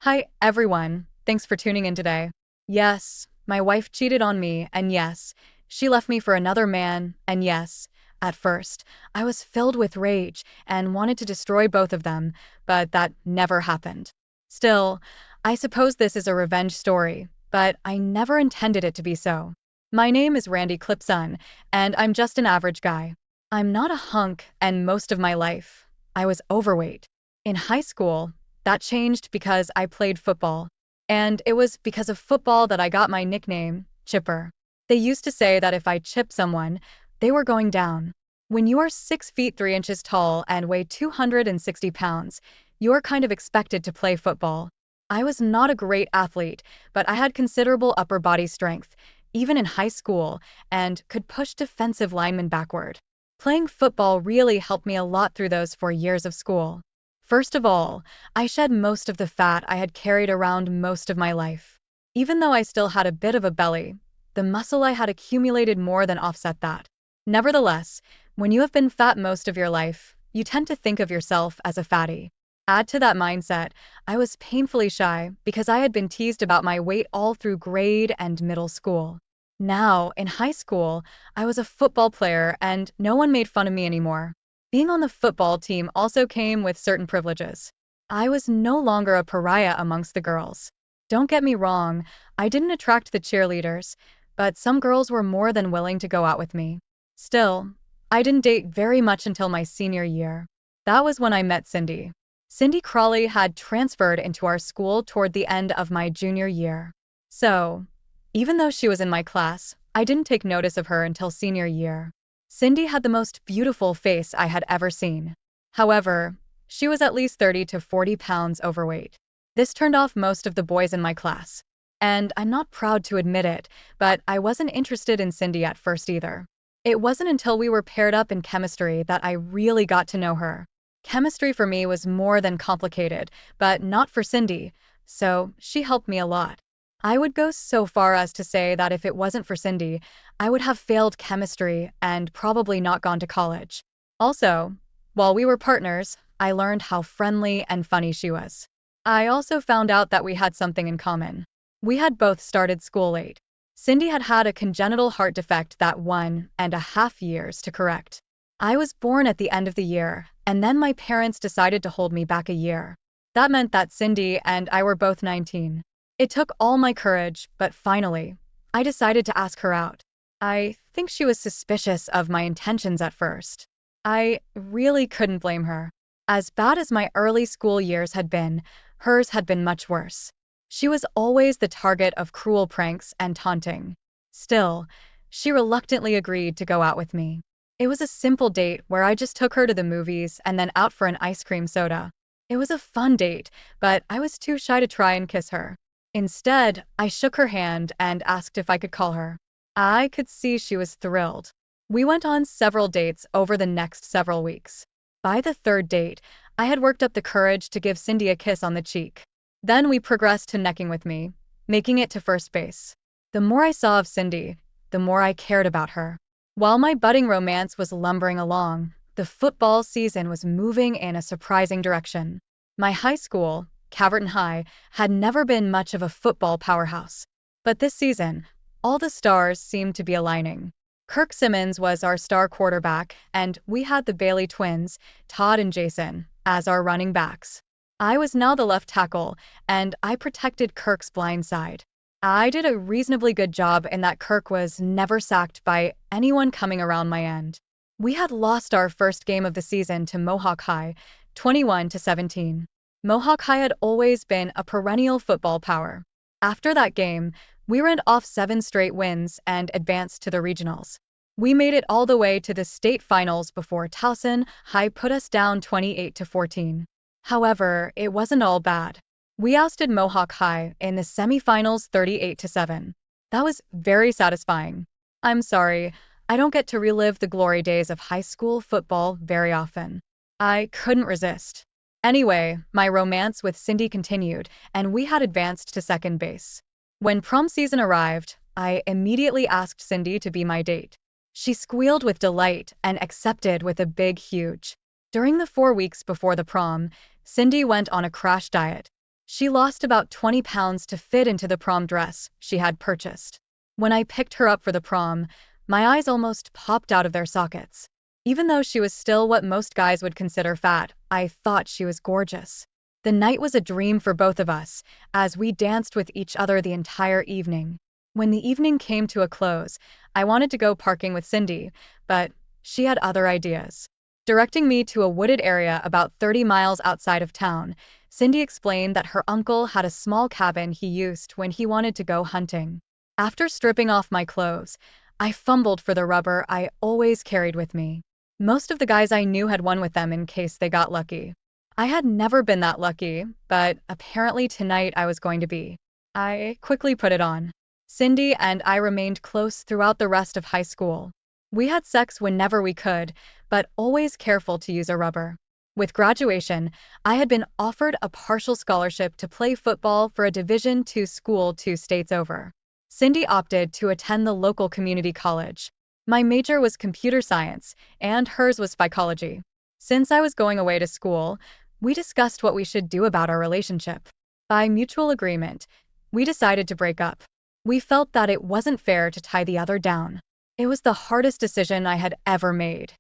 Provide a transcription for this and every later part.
Hi, everyone. Thanks for tuning in today. Yes, my wife cheated on me, and yes, she left me for another man, and yes, at first, I was filled with rage and wanted to destroy both of them, but that never happened. Still, I suppose this is a revenge story, but I never intended it to be so. My name is Randy Clipson, and I'm just an average guy. I'm not a hunk, and most of my life, I was overweight. In high school, that changed because I played football. And it was because of football that I got my nickname, Chipper. They used to say that if I chipped someone, they were going down. When you are 6 feet 3 inches tall and weigh 260 pounds, you are kind of expected to play football. I was not a great athlete, but I had considerable upper body strength, even in high school, and could push defensive linemen backward. Playing football really helped me a lot through those 4 years of school. First of all, I shed most of the fat I had carried around most of my life. Even though I still had a bit of a belly, the muscle I had accumulated more than offset that. Nevertheless, when you have been fat most of your life, you tend to think of yourself as a fatty. Add to that mindset, I was painfully shy because I had been teased about my weight all through grade and middle school. Now, in high school, I was a football player and no one made fun of me anymore. Being on the football team also came with certain privileges. I was no longer a pariah amongst the girls. Don't get me wrong, I didn't attract the cheerleaders, but some girls were more than willing to go out with me. Still, I didn't date very much until my senior year. That was when I met Cindy. Cindy Crawley had transferred into our school toward the end of my junior year. So, even though she was in my class, I didn't take notice of her until senior year. Cindy had the most beautiful face I had ever seen. However, she was at least 30 to 40 pounds overweight. This turned off most of the boys in my class. And I'm not proud to admit it, but I wasn't interested in Cindy at first either. It wasn't until we were paired up in chemistry that I really got to know her. Chemistry for me was more than complicated, but not for Cindy, so she helped me a lot. I would go so far as to say that if it wasn't for Cindy, I would have failed chemistry and probably not gone to college. Also, while we were partners, I learned how friendly and funny she was. I also found out that we had something in common. We had both started school late. Cindy had had a congenital heart defect that 1.5 years to correct. I was born at the end of the year, and then my parents decided to hold me back a year. That meant that Cindy and I were both 19. It took all my courage, but finally, I decided to ask her out. I think she was suspicious of my intentions at first. I really couldn't blame her. As bad as my early school years had been, hers had been much worse. She was always the target of cruel pranks and taunting. Still, she reluctantly agreed to go out with me. It was a simple date where I just took her to the movies and then out for an ice cream soda. It was a fun date, but I was too shy to try and kiss her. Instead, I shook her hand and asked if I could call her. I could see she was thrilled. We went on several dates over the next several weeks. By the third date, I had worked up the courage to give Cindy a kiss on the cheek. Then we progressed to necking with me, making it to first base. The more I saw of Cindy, the more I cared about her. While my budding romance was lumbering along, the football season was moving in a surprising direction. My high school, Caverton High, had never been much of a football powerhouse. But this season, all the stars seemed to be aligning. Kirk Simmons was our star quarterback, and we had the Bailey twins, Todd and Jason, as our running backs. I was now the left tackle, and I protected Kirk's blind side. I did a reasonably good job in that Kirk was never sacked by anyone coming around my end. We had lost our first game of the season to Mohawk High, 21-17. Mohawk High had always been a perennial football power. After that game, we ran off 7 straight wins and advanced to the regionals. We made it all the way to the state finals before Towson High put us down 28-14. However, it wasn't all bad. We ousted Mohawk High in the semifinals 38-7. That was very satisfying. I'm sorry, I don't get to relive the glory days of high school football very often. I couldn't resist. Anyway, my romance with Cindy continued, and we had advanced to second base. When prom season arrived, I immediately asked Cindy to be my date. She squealed with delight and accepted with a big huge. During the 4 weeks before the prom, Cindy went on a crash diet. She lost about 20 pounds to fit into the prom dress she had purchased. When I picked her up for the prom, my eyes almost popped out of their sockets. Even though she was still what most guys would consider fat, I thought she was gorgeous. The night was a dream for both of us, as we danced with each other the entire evening. When the evening came to a close, I wanted to go parking with Cindy, but she had other ideas. Directing me to a wooded area about 30 miles outside of town, Cindy explained that her uncle had a small cabin he used when he wanted to go hunting. After stripping off my clothes, I fumbled for the rubber I always carried with me. Most of the guys I knew had one with them in case they got lucky. I had never been that lucky, but apparently tonight I was going to be. I quickly put it on. Cindy and I remained close throughout the rest of high school. We had sex whenever we could, but always careful to use a rubber. With graduation, I had been offered a partial scholarship to play football for a Division II school 2 states over. Cindy opted to attend the local community college. My major was computer science, and hers was psychology. Since I was going away to school, we discussed what we should do about our relationship. By mutual agreement, we decided to break up. We felt that it wasn't fair to tie the other down. It was the hardest decision I had ever made.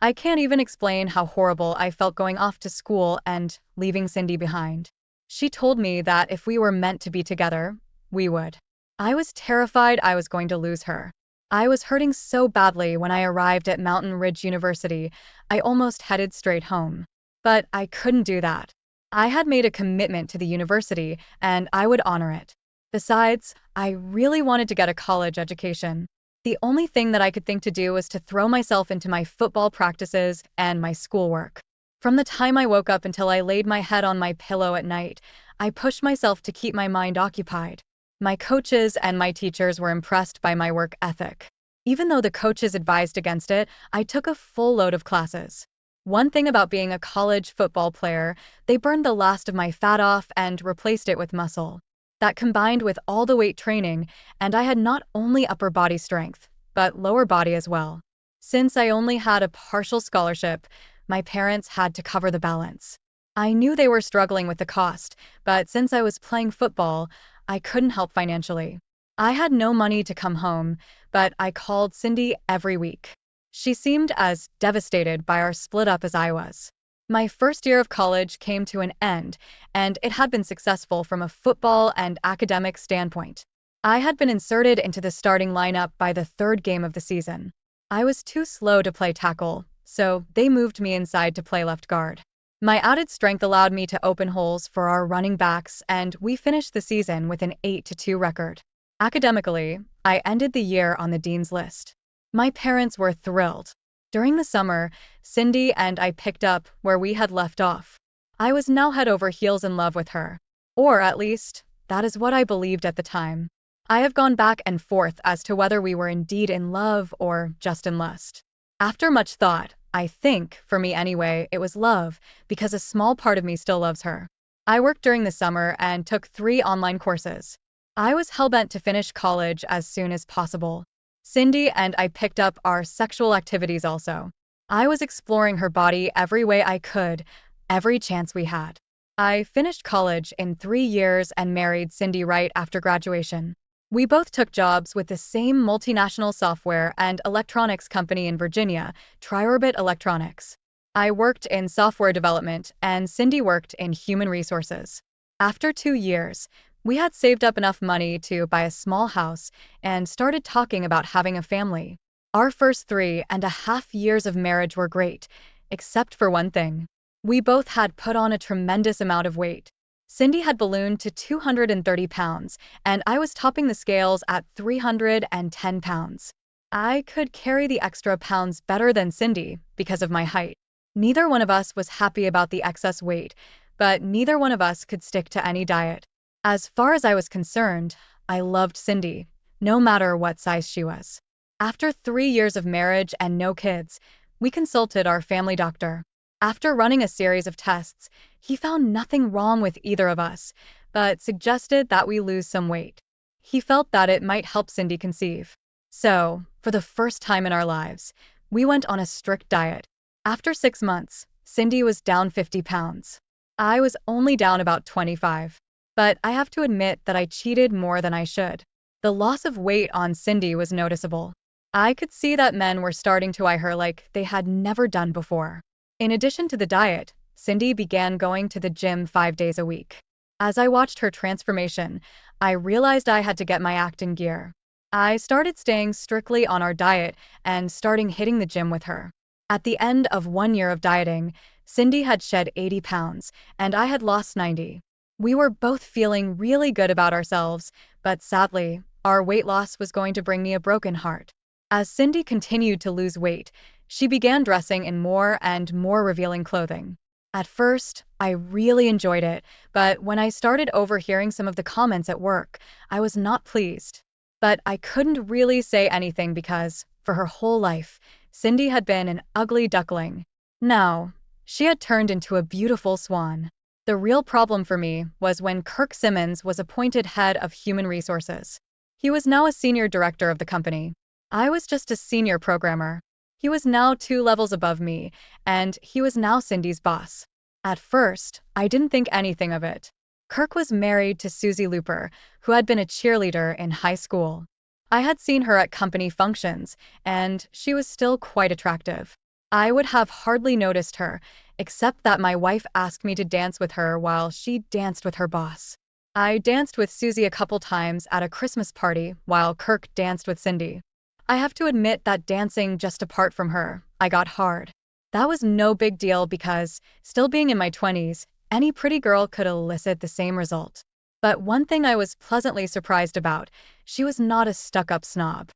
I can't even explain how horrible I felt going off to school and leaving Cindy behind. She told me that if we were meant to be together, we would. I was terrified I was going to lose her. I was hurting so badly when I arrived at Mountain Ridge University, I almost headed straight home. But I couldn't do that. I had made a commitment to the university, and I would honor it. Besides, I really wanted to get a college education. The only thing that I could think to do was to throw myself into my football practices and my schoolwork. From the time I woke up until I laid my head on my pillow at night, I pushed myself to keep my mind occupied. My coaches and my teachers were impressed by my work ethic. Even though the coaches advised against it, I took a full load of classes. One thing about being a college football player, they burned the last of my fat off and replaced it with muscle. That combined with all the weight training, and I had not only upper body strength, but lower body as well. Since I only had a partial scholarship, my parents had to cover the balance. I knew they were struggling with the cost, but since I was playing football, I couldn't help financially. I had no money to come home, but I called Cindy every week. She seemed as devastated by our split up as I was. My first year of college came to an end, and it had been successful from a football and academic standpoint. I had been inserted into the starting lineup by the third game of the season. I was too slow to play tackle, so they moved me inside to play left guard. My added strength allowed me to open holes for our running backs, and we finished the season with an 8-2 record. Academically, I ended the year on the dean's list. My parents were thrilled. During the summer, Cindy and I picked up where we had left off. I was now head over heels in love with her. Or at least, that is what I believed at the time. I have gone back and forth as to whether we were indeed in love or just in lust. After much thought, I think, for me anyway, it was love, because a small part of me still loves her. I worked during the summer and took 3 online courses. I was hellbent to finish college as soon as possible. Cindy and I picked up our sexual activities also. I was exploring her body every way I could, every chance we had. I finished college in 3 years and married Cindy right after graduation. We both took jobs with the same multinational software and electronics company in Virginia, Triorbit Electronics. I worked in software development and Cindy worked in human resources. After 2 years, we had saved up enough money to buy a small house and started talking about having a family. Our first 3.5 years of marriage were great, except for one thing. We both had put on a tremendous amount of weight. Cindy had ballooned to 230 pounds, and I was topping the scales at 310 pounds. I could carry the extra pounds better than Cindy because of my height. Neither one of us was happy about the excess weight, but neither one of us could stick to any diet. As far as I was concerned, I loved Cindy, no matter what size she was. After 3 years of marriage and no kids, we consulted our family doctor. After running a series of tests, he found nothing wrong with either of us, but suggested that we lose some weight. He felt that it might help Cindy conceive. So, for the first time in our lives, we went on a strict diet. After 6 months, Cindy was down 50 pounds. I was only down about 25. but I have to admit that I cheated more than I should. The loss of weight on Cindy was noticeable. I could see that men were starting to eye her like they had never done before. In addition to the diet, Cindy began going to the gym 5 days a week. As I watched her transformation, I realized I had to get my act in gear. I started staying strictly on our diet and starting hitting the gym with her. At the end of 1 year of dieting, Cindy had shed 80 pounds, and I had lost 90. We were both feeling really good about ourselves, but sadly, our weight loss was going to bring me a broken heart. As Cindy continued to lose weight, she began dressing in more and more revealing clothing. At first, I really enjoyed it, but when I started overhearing some of the comments at work, I was not pleased. But I couldn't really say anything because, for her whole life, Cindy had been an ugly duckling. Now, she had turned into a beautiful swan. The real problem for me was when Kirk Simmons was appointed head of human resources. He was now a senior director of the company. I was just a senior programmer. He was now 2 levels above me, and he was now Cindy's boss. At first, I didn't think anything of it. Kirk was married to Susie Looper, who had been a cheerleader in high school. I had seen her at company functions, and she was still quite attractive. I would have hardly noticed her, except that my wife asked me to dance with her while she danced with her boss. I danced with Susie a couple times at a Christmas party while Kirk danced with Cindy. I have to admit that dancing just apart from her, I got hard. That was no big deal because, still being in my 20s, any pretty girl could elicit the same result. But one thing I was pleasantly surprised about, she was not a stuck-up snob.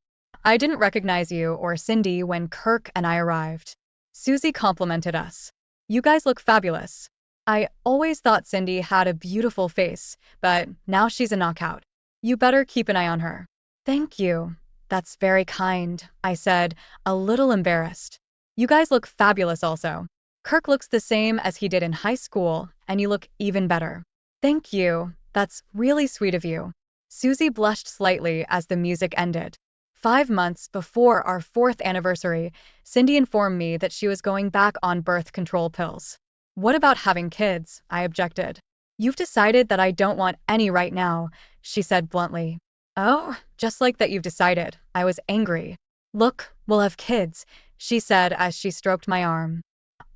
I didn't recognize you or Cindy when Kirk and I arrived. Susie complimented us. You guys look fabulous. I always thought Cindy had a beautiful face, but now she's a knockout. You better keep an eye on her. Thank you. That's very kind, I said, a little embarrassed. You guys look fabulous also. Kirk looks the same as he did in high school, and you look even better. Thank you. That's really sweet of you. Susie blushed slightly as the music ended. 5 months before our 4th anniversary, Cindy informed me that she was going back on birth control pills. What about having kids? I objected. You've decided that I don't want any right now, she said bluntly. Oh, just like that you've decided. I was angry. Look, we'll have kids, she said as she stroked my arm.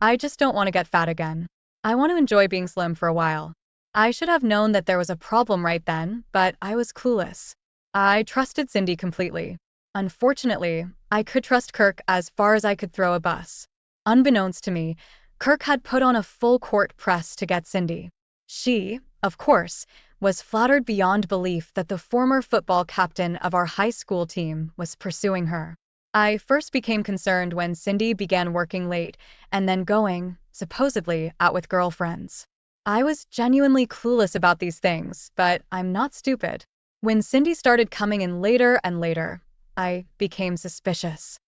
I just don't want to get fat again. I want to enjoy being slim for a while. I should have known that there was a problem right then, but I was clueless. I trusted Cindy completely. Unfortunately, I could trust Kirk as far as I could throw a bus. Unbeknownst to me, Kirk had put on a full court press to get Cindy. She, of course, was flattered beyond belief that the former football captain of our high school team was pursuing her. I first became concerned when Cindy began working late and then going, supposedly, out with girlfriends. I was genuinely clueless about these things, but I'm not stupid. When Cindy started coming in later and later, I became suspicious.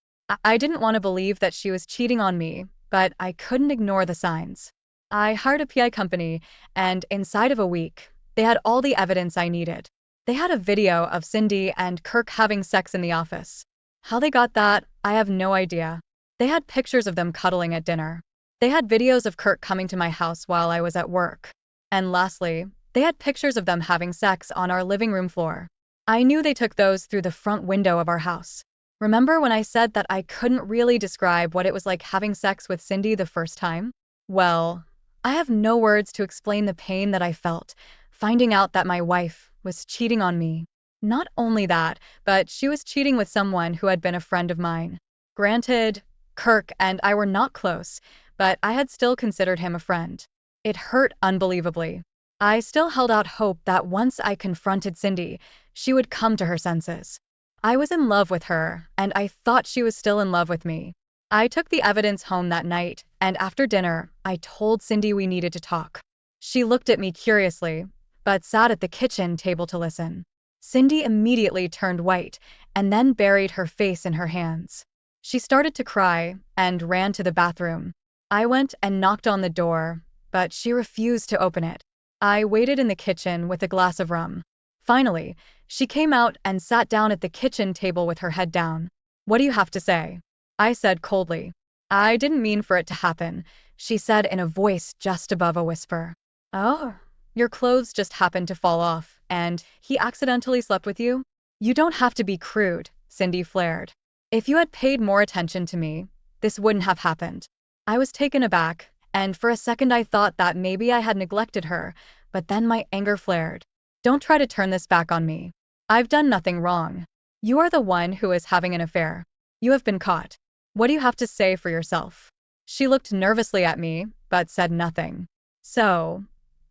I didn't want to believe that she was cheating on me, but I couldn't ignore the signs. I hired a PI company, and inside of a week, they had all the evidence I needed. They had a video of Cindy and Kirk having sex in the office. How they got that, I have no idea. They had pictures of them cuddling at dinner. They had videos of Kirk coming to my house while I was at work. And lastly, they had pictures of them having sex on our living room floor. I knew they took those through the front window of our house. Remember when I said that I couldn't really describe what it was like having sex with Cindy the first time? Well, I have no words to explain the pain that I felt, finding out that my wife was cheating on me. Not only that, but she was cheating with someone who had been a friend of mine. Granted, Kirk and I were not close, but I had still considered him a friend. It hurt unbelievably. I still held out hope that once I confronted Cindy, she would come to her senses. I was in love with her, and I thought she was still in love with me. I took the evidence home that night, and after dinner, I told Cindy we needed to talk. She looked at me curiously, but sat at the kitchen table to listen. Cindy immediately turned white, and then buried her face in her hands. She started to cry, and ran to the bathroom. I went and knocked on the door, but she refused to open it. I waited in the kitchen with a glass of rum. Finally, she came out and sat down at the kitchen table with her head down. What do you have to say? I said coldly. I didn't mean for it to happen, she said in a voice just above a whisper. Oh, Your clothes just happened to fall off, and he accidentally slept with you? You don't have to be crude, Cindy flared. If you had paid more attention to me, this wouldn't have happened. I was taken aback, and for a second I thought that maybe I had neglected her, but then my anger flared. Don't try to turn this back on me. I've done nothing wrong. You are the one who is having an affair. You have been caught. What do you have to say for yourself? She looked nervously at me, but said nothing. So,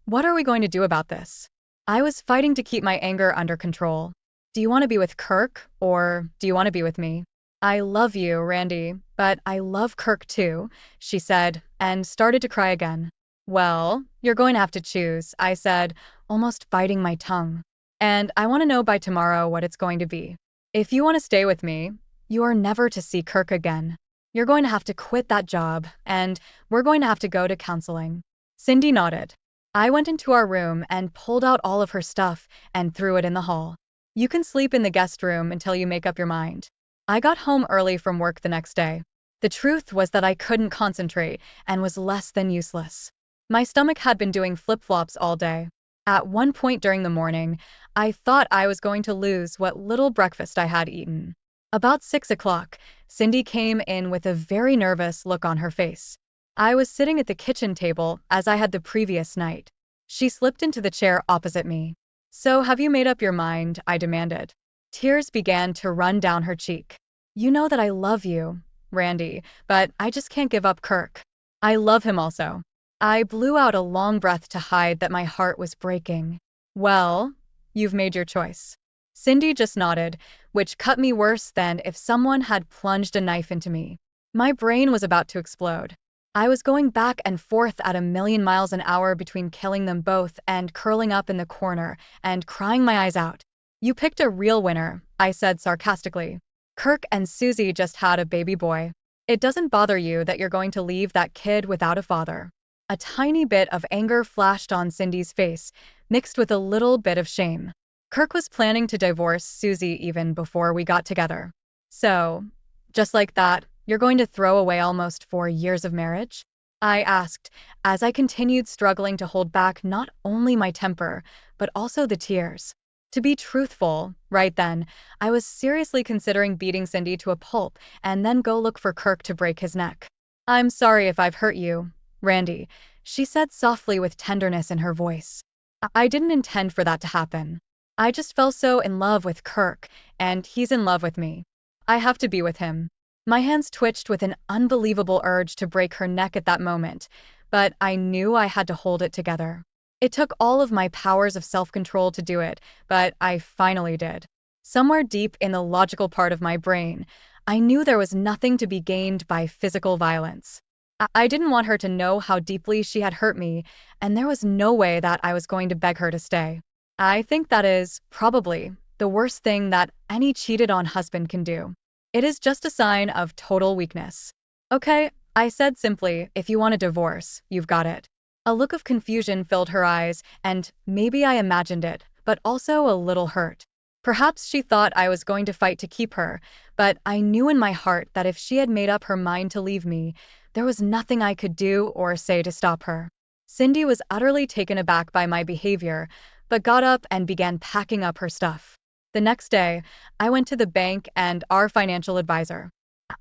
what are we going to do about this? I was fighting to keep my anger under control. Do you want to be with Kirk, or do you want to be with me? I love you, Randy, but I love Kirk too, she said, and started to cry again. Well, you're going to have to choose, I said, almost biting my tongue. And I want to know by tomorrow what it's going to be. If you want to stay with me, you are never to see Kirk again. You're going to have to quit that job, and we're going to have to go to counseling. Cindy nodded. I went into our room and pulled out all of her stuff and threw it in the hall. You can sleep in the guest room until you make up your mind. I got home early from work the next day. The truth was that I couldn't concentrate and was less than useless. My stomach had been doing flip-flops all day. At one point during the morning, I thought I was going to lose what little breakfast I had eaten. About 6 o'clock, Cindy came in with a very nervous look on her face. I was sitting at the kitchen table as I had the previous night. She slipped into the chair opposite me. So have you made up your mind? I demanded. Tears began to run down her cheek. You know that I love you, Randy, but I just can't give up Kirk. I love him also. I blew out a long breath to hide that my heart was breaking. Well, you've made your choice. Cindy just nodded, which cut me worse than if someone had plunged a knife into me. My brain was about to explode. I was going back and forth at a million miles an hour between killing them both and curling up in the corner and crying my eyes out. You picked a real winner, I said sarcastically. Kirk and Susie just had a baby boy. It doesn't bother you that you're going to leave that kid without a father. A tiny bit of anger flashed on Cindy's face, mixed with a little bit of shame. Kirk was planning to divorce Susie even before we got together. So, just like that, you're going to throw away almost 4 years of marriage? I asked, as I continued struggling to hold back not only my temper, but also the tears. To be truthful, right then, I was seriously considering beating Cindy to a pulp and then go look for Kirk to break his neck. I'm sorry if I've hurt you, Randy, she said softly with tenderness in her voice. I didn't intend for that to happen. I just fell so in love with Kirk, and he's in love with me. I have to be with him. My hands twitched with an unbelievable urge to break her neck at that moment, but I knew I had to hold it together. It took all of my powers of self-control to do it, but I finally did. Somewhere deep in the logical part of my brain, I knew there was nothing to be gained by physical violence. I didn't want her to know how deeply she had hurt me, and there was no way that I was going to beg her to stay. I think that is, probably, the worst thing that any cheated-on husband can do. It is just a sign of total weakness. Okay, I said simply, if you want a divorce, you've got it. A look of confusion filled her eyes, and maybe I imagined it, but also a little hurt. Perhaps she thought I was going to fight to keep her, but I knew in my heart that if she had made up her mind to leave me, there was nothing I could do or say to stop her. Cindy was utterly taken aback by my behavior, but got up and began packing up her stuff. The next day, I went to the bank and our financial advisor.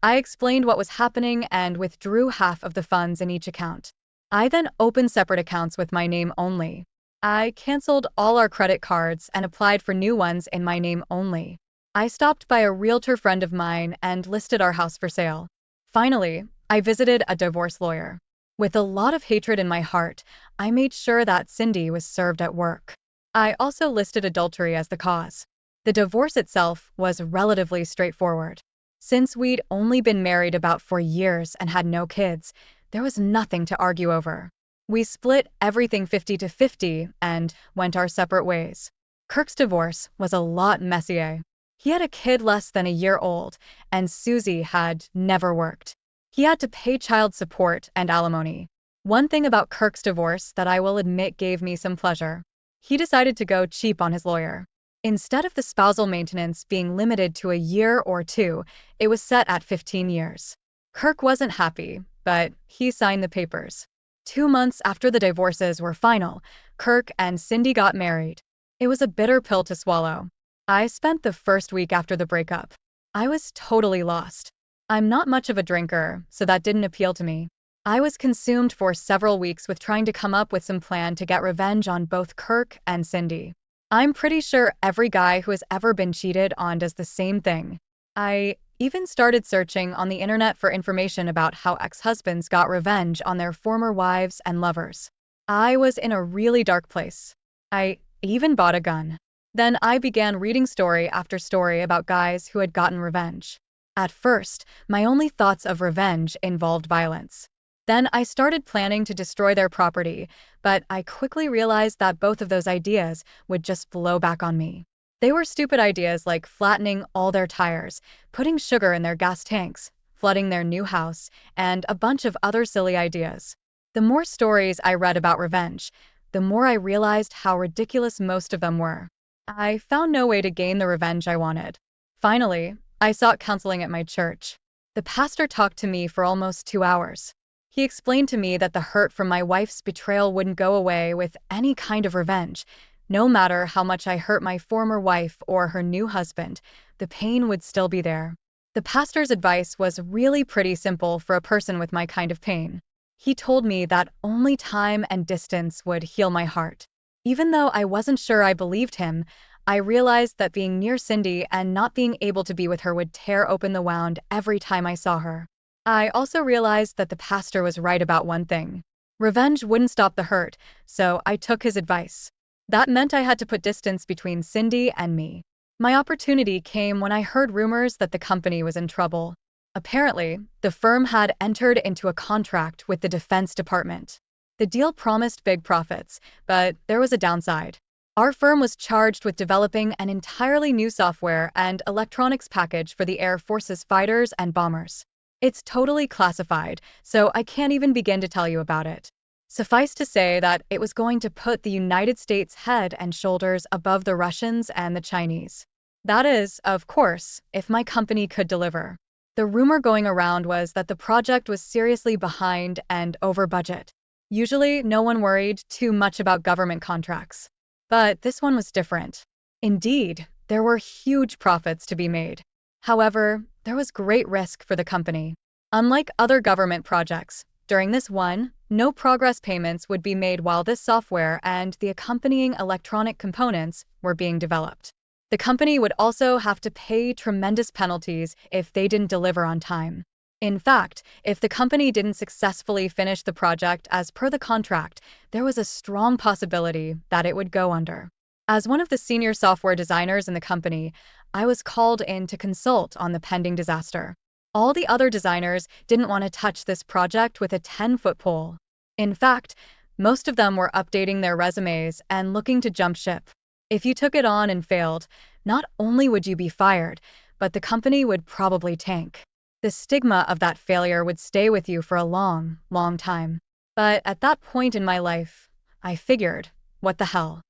I explained what was happening and withdrew half of the funds in each account. I then opened separate accounts with my name only. I canceled all our credit cards and applied for new ones in my name only. I stopped by a realtor friend of mine and listed our house for sale. Finally, I visited a divorce lawyer. With a lot of hatred in my heart, I made sure that Cindy was served at work. I also listed adultery as the cause. The divorce itself was relatively straightforward. Since we'd only been married about 4 years and had no kids, there was nothing to argue over. We split everything 50-50 and went our separate ways. Kirk's divorce was a lot messier. He had a kid less than a year old, and Susie had never worked. He had to pay child support and alimony. One thing about Kirk's divorce that I will admit gave me some pleasure. He decided to go cheap on his lawyer. Instead of the spousal maintenance being limited to a year or 2, it was set at 15 years. Kirk wasn't happy, but he signed the papers. 2 months after the divorces were final, Kirk and Cindy got married. It was a bitter pill to swallow. I spent the first week after the breakup. I was totally lost. I'm not much of a drinker, so that didn't appeal to me. I was consumed for several weeks with trying to come up with some plan to get revenge on both Kirk and Cindy. I'm pretty sure every guy who has ever been cheated on does the same thing. I even started searching on the internet for information about how ex-husbands got revenge on their former wives and lovers. I was in a really dark place. I even bought a gun. Then I began reading story after story about guys who had gotten revenge. At first, my only thoughts of revenge involved violence. Then I started planning to destroy their property, but I quickly realized that both of those ideas would just blow back on me. They were stupid ideas like flattening all their tires, putting sugar in their gas tanks, flooding their new house, and a bunch of other silly ideas. The more stories I read about revenge, the more I realized how ridiculous most of them were. I found no way to gain the revenge I wanted. Finally, I sought counseling at my church. The pastor talked to me for almost 2 hours. He explained to me that the hurt from my wife's betrayal wouldn't go away with any kind of revenge. No matter how much I hurt my former wife or her new husband, the pain would still be there. The pastor's advice was really pretty simple for a person with my kind of pain. He told me that only time and distance would heal my heart. Even though I wasn't sure I believed him, I realized that being near Cindy and not being able to be with her would tear open the wound every time I saw her. I also realized that the pastor was right about one thing. Revenge wouldn't stop the hurt, so I took his advice. That meant I had to put distance between Cindy and me. My opportunity came when I heard rumors that the company was in trouble. Apparently, the firm had entered into a contract with the Defense Department. The deal promised big profits, but there was a downside. Our firm was charged with developing an entirely new software and electronics package for the Air Force's fighters and bombers. It's totally classified, so I can't even begin to tell you about it. Suffice to say that it was going to put the United States head and shoulders above the Russians and the Chinese. That is, of course, if my company could deliver. The rumor going around was that the project was seriously behind and over budget. Usually, no one worried too much about government contracts. But this one was different. Indeed, there were huge profits to be made. However, there was great risk for the company. Unlike other government projects, during this one, no progress payments would be made while this software and the accompanying electronic components were being developed. The company would also have to pay tremendous penalties if they didn't deliver on time. In fact, if the company didn't successfully finish the project as per the contract, there was a strong possibility that it would go under. As one of the senior software designers in the company, I was called in to consult on the pending disaster. All the other designers didn't want to touch this project with a 10-foot pole. In fact, most of them were updating their resumes and looking to jump ship. If you took it on and failed, not only would you be fired, but the company would probably tank. The stigma of that failure would stay with you for a long, long time. But at that point in my life, I figured, what the hell?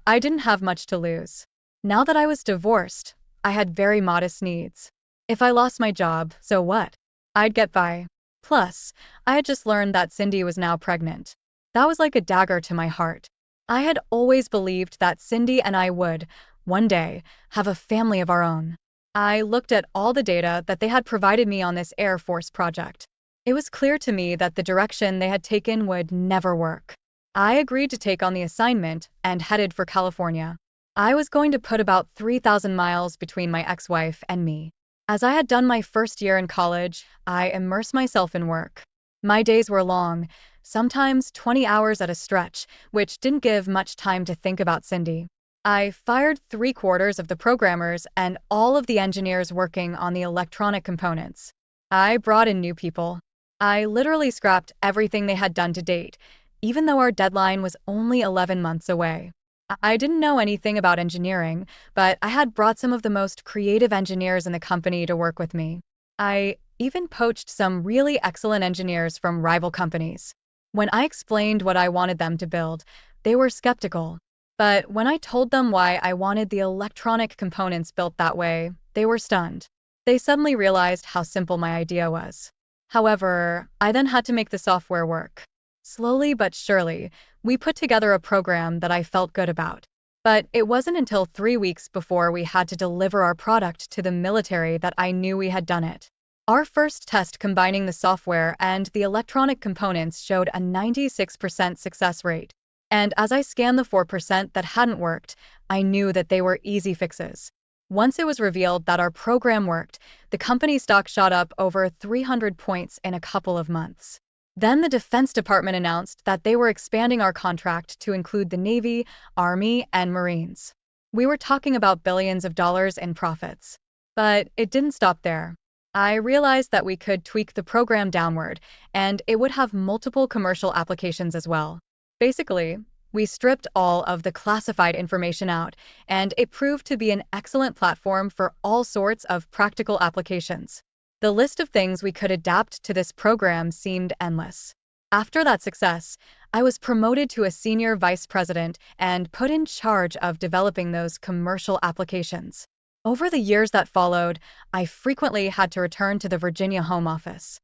I didn't have much to lose. Now that I was divorced, I had very modest needs. If I lost my job, so what? I'd get by. Plus, I had just learned that Cindy was now pregnant. That was like a dagger to my heart. I had always believed that Cindy and I would, one day, have a family of our own. I looked at all the data that they had provided me on this Air Force project. It was clear to me that the direction they had taken would never work. I agreed to take on the assignment and headed for California. I was going to put about 3,000 miles between my ex-wife and me. As I had done my first year in college, I immersed myself in work. My days were long, sometimes 20 hours at a stretch, which didn't give much time to think about Cindy. I fired 3/4 of the programmers and all of the engineers working on the electronic components. I brought in new people. I literally scrapped everything they had done to date, even though our deadline was only 11 months away. I didn't know anything about engineering, but I had brought some of the most creative engineers in the company to work with me. I even poached some really excellent engineers from rival companies. When I explained what I wanted them to build, they were skeptical. But when I told them why I wanted the electronic components built that way, they were stunned. They suddenly realized how simple my idea was. However, I then had to make the software work. Slowly but surely, we put together a program that I felt good about. But it wasn't until 3 weeks before we had to deliver our product to the military that I knew we had done it. Our first test combining the software and the electronic components showed a 96% success rate. And as I scanned the 4% that hadn't worked, I knew that they were easy fixes. Once it was revealed that our program worked, the company stock shot up over 300 points in a couple of months. Then the Defense Department announced that they were expanding our contract to include the Navy, Army, and Marines. We were talking about billions of dollars in profits. But it didn't stop there. I realized that we could tweak the program downward, and it would have multiple commercial applications as well. Basically, we stripped all of the classified information out, and it proved to be an excellent platform for all sorts of practical applications. The list of things we could adapt to this program seemed endless. After that success, I was promoted to a senior vice president and put in charge of developing those commercial applications. Over the years that followed, I frequently had to return to the Virginia home office.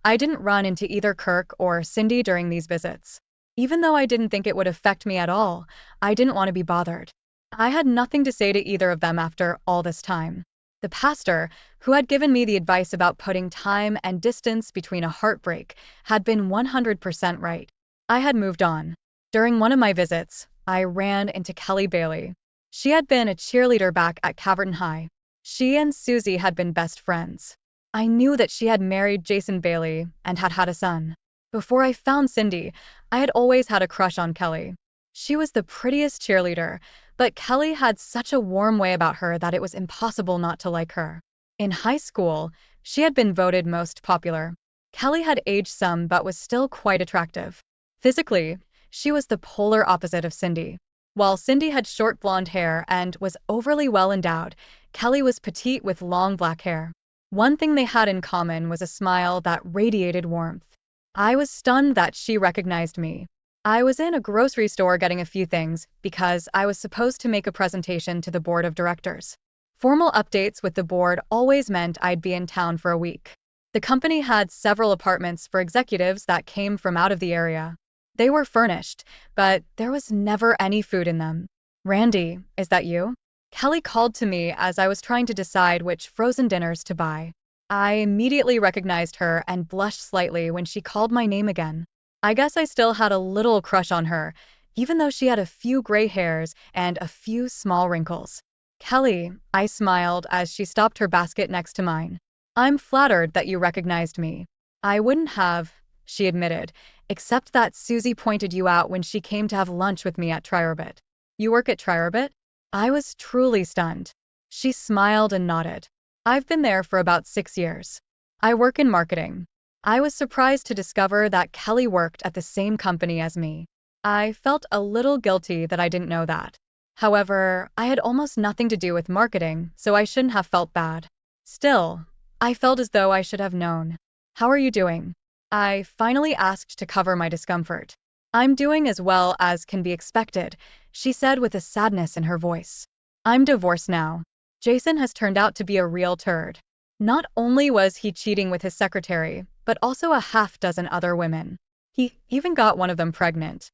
I didn't run into either Kirk or Cindy during these visits. Even though I didn't think it would affect me at all, I didn't want to be bothered. I had nothing to say to either of them after all this time. The pastor, who had given me the advice about putting time and distance between a heartbreak, had been 100% right. I had moved on. During one of my visits, I ran into Kelly Bailey. She had been a cheerleader back at Caverton High. She and Susie had been best friends. I knew that she had married Jason Bailey and had had a son. Before I found Cindy, I had always had a crush on Kelly. She was the prettiest cheerleader, but Kelly had such a warm way about her that it was impossible not to like her. In high school, she had been voted most popular. Kelly had aged some but was still quite attractive. Physically, she was the polar opposite of Cindy. While Cindy had short blonde hair and was overly well endowed, Kelly was petite with long black hair. One thing they had in common was a smile that radiated warmth. I was stunned that she recognized me. I was in a grocery store getting a few things because I was supposed to make a presentation to the board of directors. Formal updates with the board always meant I'd be in town for a week. The company had several apartments for executives that came from out of the area. They were furnished, but there was never any food in them. "Randy, is that you?" Kelly called to me as I was trying to decide which frozen dinners to buy. I immediately recognized her and blushed slightly when she called my name again. I guess I still had a little crush on her, even though she had a few gray hairs and a few small wrinkles. "Kelly," I smiled as she stopped her basket next to mine. "I'm flattered that you recognized me." "I wouldn't have," she admitted, "except that Susie pointed you out when she came to have lunch with me at Triorbit." "You work at Triorbit?" I was truly stunned. She smiled and nodded. "I've been there for about 6 years. I work in marketing." I was surprised to discover that Kelly worked at the same company as me. I felt a little guilty that I didn't know that. However, I had almost nothing to do with marketing, so I shouldn't have felt bad. Still, I felt as though I should have known. "How are you doing?" I finally asked to cover my discomfort. "I'm doing as well as can be expected," she said with a sadness in her voice. "I'm divorced now. Jason has turned out to be a real turd. Not only was he cheating with his secretary, but also a half-dozen other women. He even got one of them pregnant.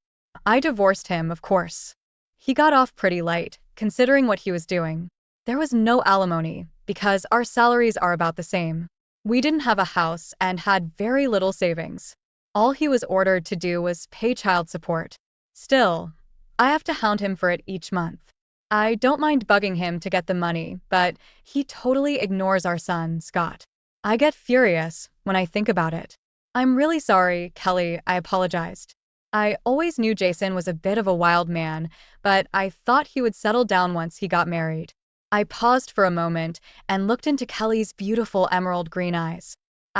I divorced him, of course. He got off pretty light, considering what he was doing. There was no alimony, because our salaries are about the same. We didn't have a house and had very little savings. All he was ordered to do was pay child support. Still, I have to hound him for it each month. I don't mind bugging him to get the money, but he totally ignores our son, Scott. I get furious when I think about it. "I'm really sorry, Kelly," I apologized. "I always knew Jason was a bit of a wild man, but I thought he would settle down once he got married." I paused for a moment and looked into Kelly's beautiful emerald green eyes.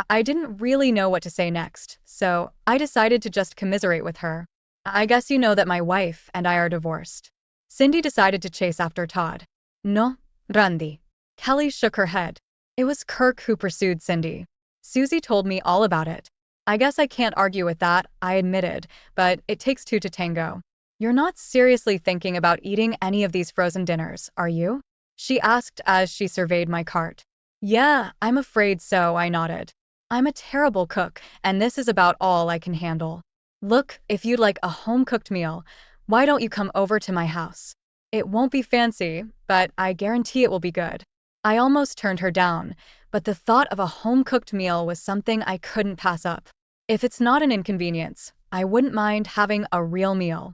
I didn't really know what to say next, so I decided to just commiserate with her. "I guess you know that my wife and I are divorced." Cindy decided to chase after Todd. "No, Randy." Kelly shook her head. "It was Kirk who pursued Cindy. Susie told me all about it." "I guess I can't argue with that," I admitted, "but it takes two to tango." "You're not seriously thinking about eating any of these frozen dinners, are you?" she asked as she surveyed my cart. "Yeah, I'm afraid so," I nodded. "I'm a terrible cook, and this is about all I can handle." Look, if you'd like a home-cooked meal, why don't you come over to my house? It won't be fancy, but I guarantee it will be good. I almost turned her down, but the thought of a home-cooked meal was something I couldn't pass up. If it's not an inconvenience, I wouldn't mind having a real meal.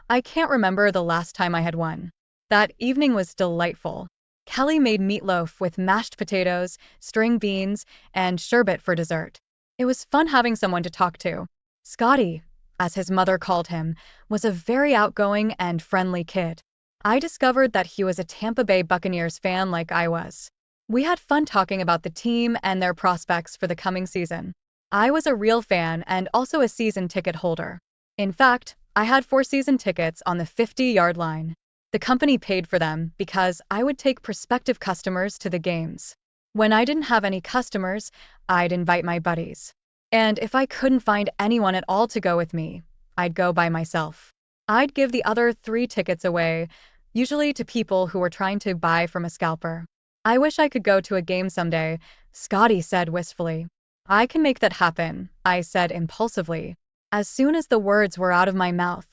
I can't remember the last time I had one. That evening was delightful. Kelly made meatloaf with mashed potatoes, string beans, and sherbet for dessert. It was fun having someone to talk to. Scotty, as his mother called him, was a very outgoing and friendly kid. I discovered that he was a Tampa Bay Buccaneers fan like I was. We had fun talking about the team and their prospects for the coming season. I was a real fan and also a season ticket holder. In fact, I had 4 season tickets on the 50-yard line. The company paid for them because I would take prospective customers to the games. When I didn't have any customers, I'd invite my buddies. And if I couldn't find anyone at all to go with me, I'd go by myself. I'd give the other 3 tickets away, usually to people who were trying to buy from a scalper. I wish I could go to a game someday, Scotty said wistfully. I can make that happen, I said impulsively. As soon as the words were out of my mouth,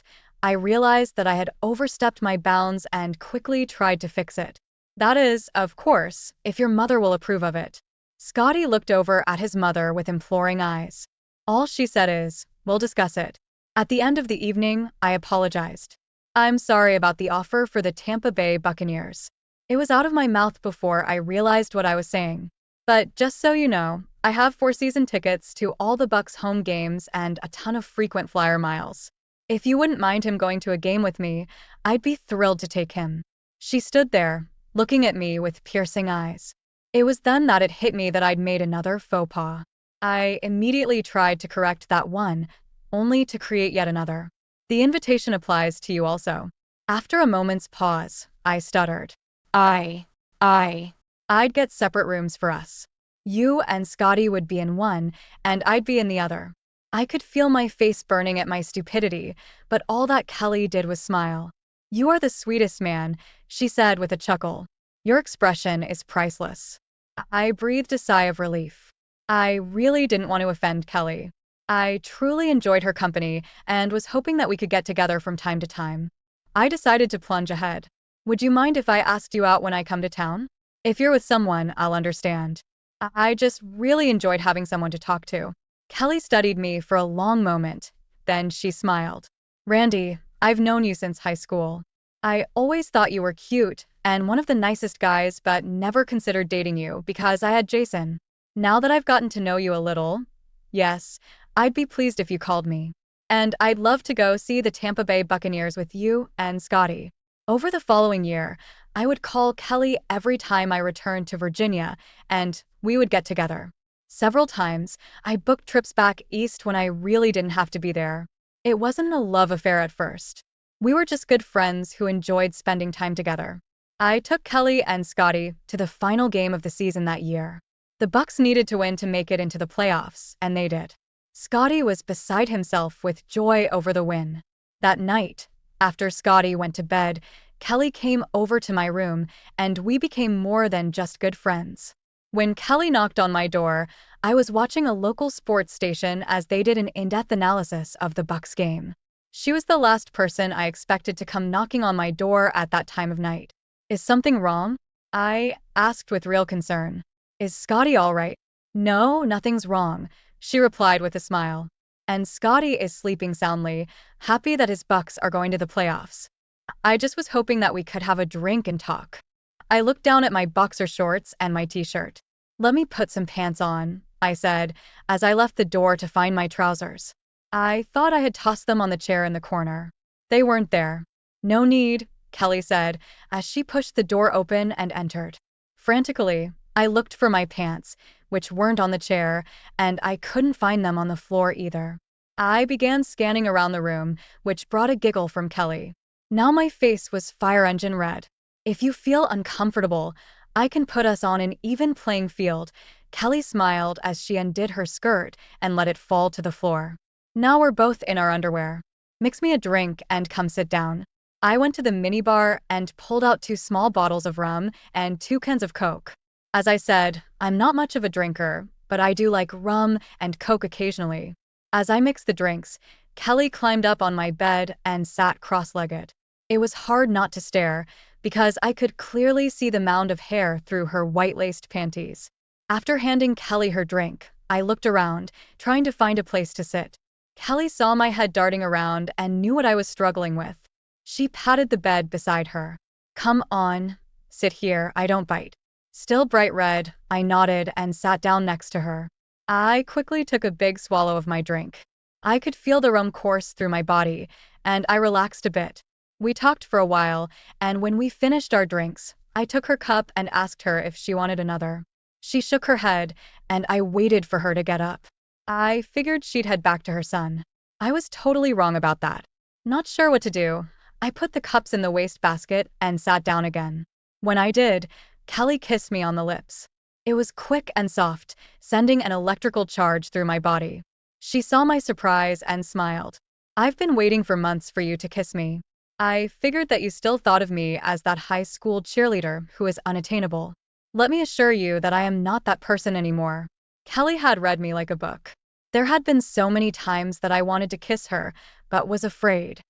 I realized that I had overstepped my bounds and quickly tried to fix it. That is, of course, if your mother will approve of it. Scotty looked over at his mother with imploring eyes. All she said is, we'll discuss it. At the end of the evening, I apologized. I'm sorry about the offer for the Tampa Bay Buccaneers. It was out of my mouth before I realized what I was saying. But just so you know, I have 4 season tickets to all the Bucks home games and a ton of frequent flyer miles. If you wouldn't mind him going to a game with me, I'd be thrilled to take him. She stood there, looking at me with piercing eyes. It was then that it hit me that I'd made another faux pas. I immediately tried to correct that one, only to create yet another. The invitation applies to you also. After a moment's pause, I stuttered. I, I, I'd get separate rooms for us. You and Scotty would be in one, and I'd be in the other. I could feel my face burning at my stupidity, but all that Kelly did was smile. You are the sweetest man, she said with a chuckle. Your expression is priceless. I breathed a sigh of relief. I really didn't want to offend Kelly. I truly enjoyed her company and was hoping that we could get together from time to time. I decided to plunge ahead. Would you mind if I asked you out when I come to town? If you're with someone, I'll understand. I just really enjoyed having someone to talk to. Kelly studied me for a long moment. Then she smiled. Randy, I've known you since high school. I always thought you were cute and one of the nicest guys, but never considered dating you because I had Jason. Now that I've gotten to know you a little, yes, I'd be pleased if you called me. And I'd love to go see the Tampa Bay Buccaneers with you and Scotty. Over the following year, I would call Kelly every time I returned to Virginia, and we would get together. Several times, I booked trips back east when I really didn't have to be there. It wasn't a love affair at first. We were just good friends who enjoyed spending time together. I took Kelly and Scotty to the final game of the season that year. The Bucks needed to win to make it into the playoffs, and they did. Scotty was beside himself with joy over the win. That night, after Scotty went to bed, Kelly came over to my room, and we became more than just good friends. When Kelly knocked on my door, I was watching a local sports station as they did an in-depth analysis of the Bucks game. She was the last person I expected to come knocking on my door at that time of night. Is something wrong? I asked with real concern. Is Scotty all right? No, nothing's wrong, she replied with a smile. And Scotty is sleeping soundly, happy that his Bucks are going to the playoffs. I just was hoping that we could have a drink and talk. I looked down at my boxer shorts and my t-shirt. Let me put some pants on, I said, as I left the door to find my trousers. I thought I had tossed them on the chair in the corner. They weren't there. No need, Kelly said, as she pushed the door open and entered. Frantically, I looked for my pants, which weren't on the chair, and I couldn't find them on the floor either. I began scanning around the room, which brought a giggle from Kelly. Now my face was fire engine red. If you feel uncomfortable, I can put us on an even playing field, Kelly smiled as she undid her skirt and let it fall to the floor. Now we're both in our underwear. Mix me a drink and come sit down. I went to the minibar and pulled out 2 small bottles of rum and 2 cans of Coke. As I said, I'm not much of a drinker, but I do like rum and Coke occasionally. As I mixed the drinks, Kelly climbed up on my bed and sat cross-legged. It was hard not to stare, because I could clearly see the mound of hair through her white-laced panties. After handing Kelly her drink, I looked around, trying to find a place to sit. Kelly saw my head darting around and knew what I was struggling with. She patted the bed beside her. "Come on, sit here, I don't bite." Still bright red, I nodded and sat down next to her. I quickly took a big swallow of my drink. I could feel the rum course through my body, and I relaxed a bit. We talked for a while, and when we finished our drinks, I took her cup and asked her if she wanted another. She shook her head, and I waited for her to get up. I figured she'd head back to her son. I was totally wrong about that. Not sure what to do, I put the cups in the wastebasket and sat down again. When I did, Kelly kissed me on the lips. It was quick and soft, sending an electrical charge through my body. She saw my surprise and smiled. "I've been waiting for months for you to kiss me. I figured that you still thought of me as that high school cheerleader who is unattainable. Let me assure you that I am not that person anymore." Kelly had read me like a book. There had been so many times that I wanted to kiss her, but was afraid.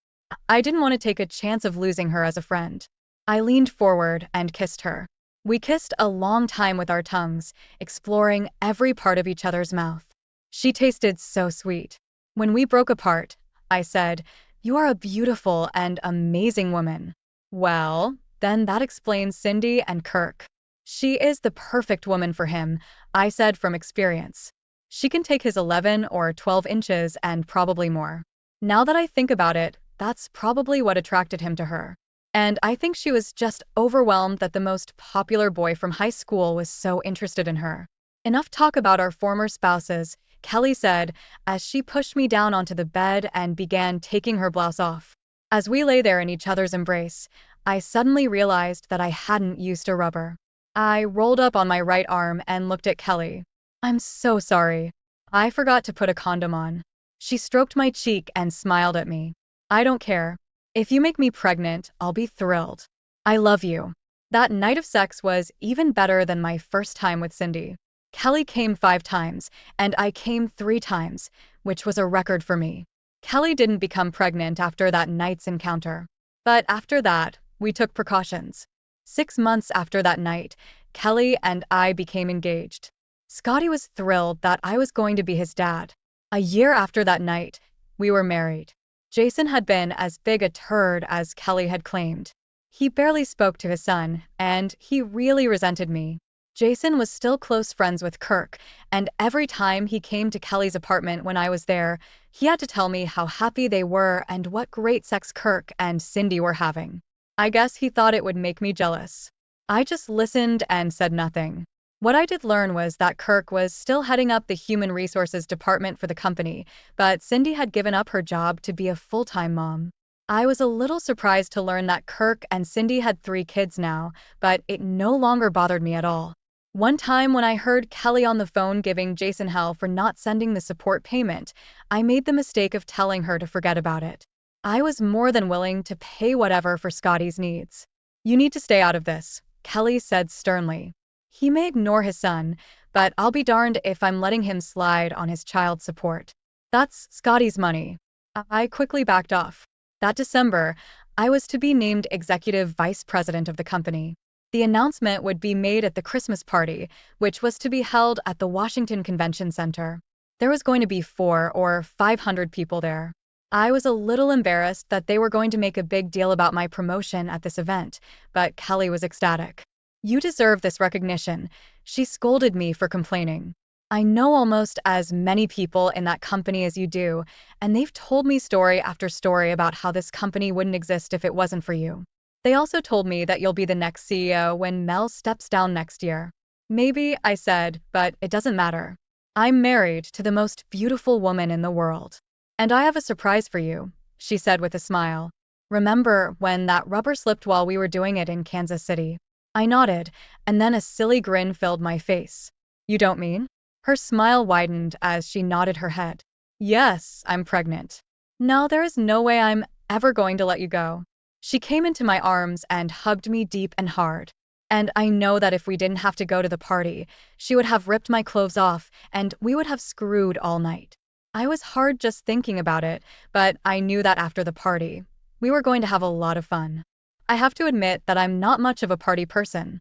I didn't want to take a chance of losing her as a friend. I leaned forward and kissed her. We kissed a long time with our tongues, exploring every part of each other's mouth. She tasted so sweet. When we broke apart, I said, "You are a beautiful and amazing woman." "Well, then that explains Cindy and Kirk. She is the perfect woman for him," I said from experience. "She can take his 11 or 12 inches and probably more." Now that I think about it, that's probably what attracted him to her. And I think she was just overwhelmed that the most popular boy from high school was so interested in her. "Enough talk about our former spouses," Kelly said, as she pushed me down onto the bed and began taking her blouse off. As we lay there in each other's embrace, I suddenly realized that I hadn't used a rubber. I rolled up on my right arm and looked at Kelly. "I'm so sorry. I forgot to put a condom on." She stroked my cheek and smiled at me. "I don't care. If you make me pregnant, I'll be thrilled. I love you." That night of sex was even better than my first time with Cindy. Kelly came 5 times, and I came 3 times, which was a record for me. Kelly didn't become pregnant after that night's encounter. But after that, we took precautions. 6 months after that night, Kelly and I became engaged. Scotty was thrilled that I was going to be his dad. A year after that night, we were married. Jason had been as big a turd as Kelly had claimed. He barely spoke to his son, and he really resented me. Jason was still close friends with Kirk, and every time he came to Kelly's apartment when I was there, he had to tell me how happy they were and what great sex Kirk and Cindy were having. I guess he thought it would make me jealous. I just listened and said nothing. What I did learn was that Kirk was still heading up the human resources department for the company, but Cindy had given up her job to be a full-time mom. I was a little surprised to learn that Kirk and Cindy had 3 kids now, but it no longer bothered me at all. One time when I heard Kelly on the phone giving Jason hell for not sending the support payment, I made the mistake of telling her to forget about it. I was more than willing to pay whatever for Scotty's needs. "You need to stay out of this," Kelly said sternly. "He may ignore his son, but I'll be darned if I'm letting him slide on his child support. That's Scotty's money." I quickly backed off. That December, I was to be named executive vice president of the company. The announcement would be made at the Christmas party, which was to be held at the Washington Convention Center. There was going to be 400 or 500 people there. I was a little embarrassed that they were going to make a big deal about my promotion at this event, but Kelly was ecstatic. "You deserve this recognition," she scolded me for complaining. "I know almost as many people in that company as you do, and they've told me story after story about how this company wouldn't exist if it wasn't for you. They also told me that you'll be the next CEO when Mel steps down next year." "Maybe," I said, "but it doesn't matter. I'm married to the most beautiful woman in the world. And I have a surprise for you," she said with a smile. "Remember when that rubber slipped while we were doing it in Kansas City?" I nodded, and then a silly grin filled my face. "You don't mean?" Her smile widened as she nodded her head. "Yes, I'm pregnant. No, there is no way I'm ever going to let you go." She came into my arms and hugged me deep and hard. And I know that if we didn't have to go to the party, she would have ripped my clothes off, and we would have screwed all night. I was hard just thinking about it, but I knew that after the party, we were going to have a lot of fun. I have to admit that I'm not much of a party person.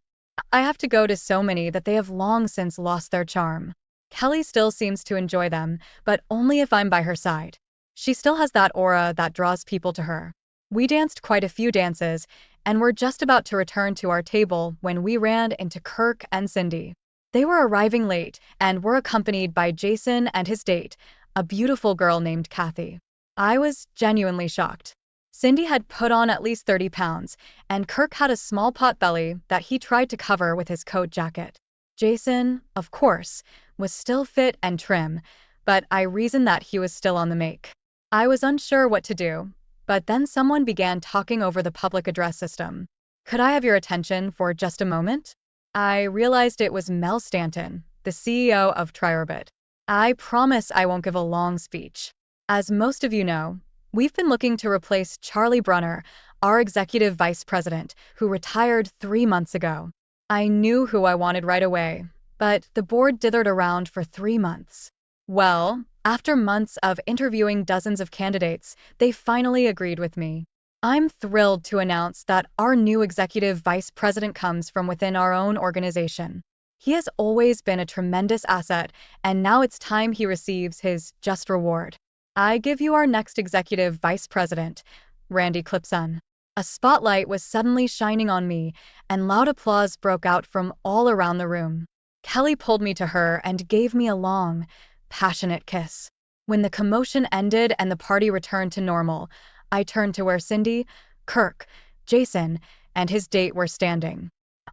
I have to go to so many that they have long since lost their charm. Kelly still seems to enjoy them, but only if I'm by her side. She still has that aura that draws people to her. We danced quite a few dances, and were just about to return to our table when we ran into Kirk and Cindy. They were arriving late and were accompanied by Jason and his date, a beautiful girl named Kathy. I was genuinely shocked. Cindy had put on at least 30 pounds, and Kirk had a small pot belly that he tried to cover with his coat jacket. Jason, of course, was still fit and trim, but I reasoned that he was still on the make. I was unsure what to do, but then someone began talking over the public address system. Could I have your attention for just a moment? I realized it was Mel Stanton, the CEO of Triorbit. I promise I won't give a long speech. As most of you know, we've been looking to replace Charlie Brunner, our executive vice president, who retired 3 months ago. I knew who I wanted right away, but the board dithered around for 3 months. Well, after months of interviewing dozens of candidates, they finally agreed with me. I'm thrilled to announce that our new executive vice president comes from within our own organization. He has always been a tremendous asset, and now it's time he receives his just reward. I give you our next executive vice president, Randy Clipson. A spotlight was suddenly shining on me, and loud applause broke out from all around the room. Kelly pulled me to her and gave me a long, passionate kiss. When the commotion ended and the party returned to normal, I turned to where Cindy, Kirk, Jason, and his date were standing.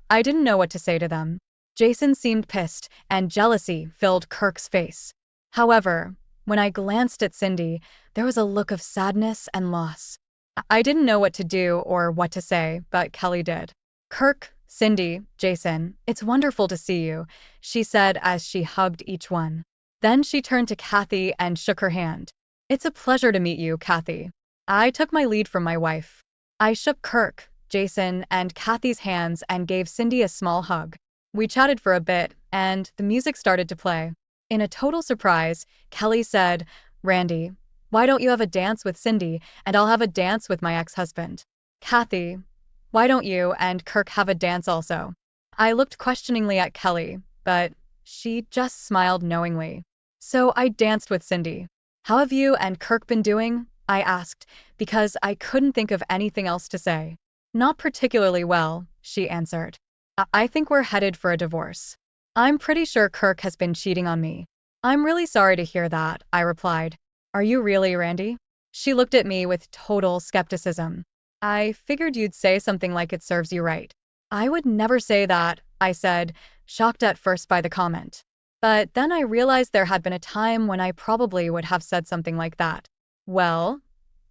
I didn't know what to say to them. Jason seemed pissed, and jealousy filled Kirk's face. However, when I glanced at Cindy, there was a look of sadness and loss. I didn't know what to do or what to say, but Kelly did. Kirk, Cindy, Jason, it's wonderful to see you, she said as she hugged each one. Then she turned to Kathy and shook her hand. It's a pleasure to meet you, Kathy. I took my lead from my wife. I shook Kirk, Jason, and Kathy's hands and gave Cindy a small hug. We chatted for a bit, and the music started to play. In a total surprise, Kelly said, Randy, why don't you have a dance with Cindy, and I'll have a dance with my ex-husband? Kathy, why don't you and Kirk have a dance also? I looked questioningly at Kelly, but she just smiled knowingly. So I danced with Cindy. How have you and Kirk been doing? I asked, because I couldn't think of anything else to say. Not particularly well, she answered. I think we're headed for a divorce. I'm pretty sure Kirk has been cheating on me. I'm really sorry to hear that, I replied. Are you really, Randy? She looked at me with total skepticism. I figured you'd say something like it serves you right. I would never say that, I said, shocked at first by the comment. But then I realized there had been a time when I probably would have said something like that. Well,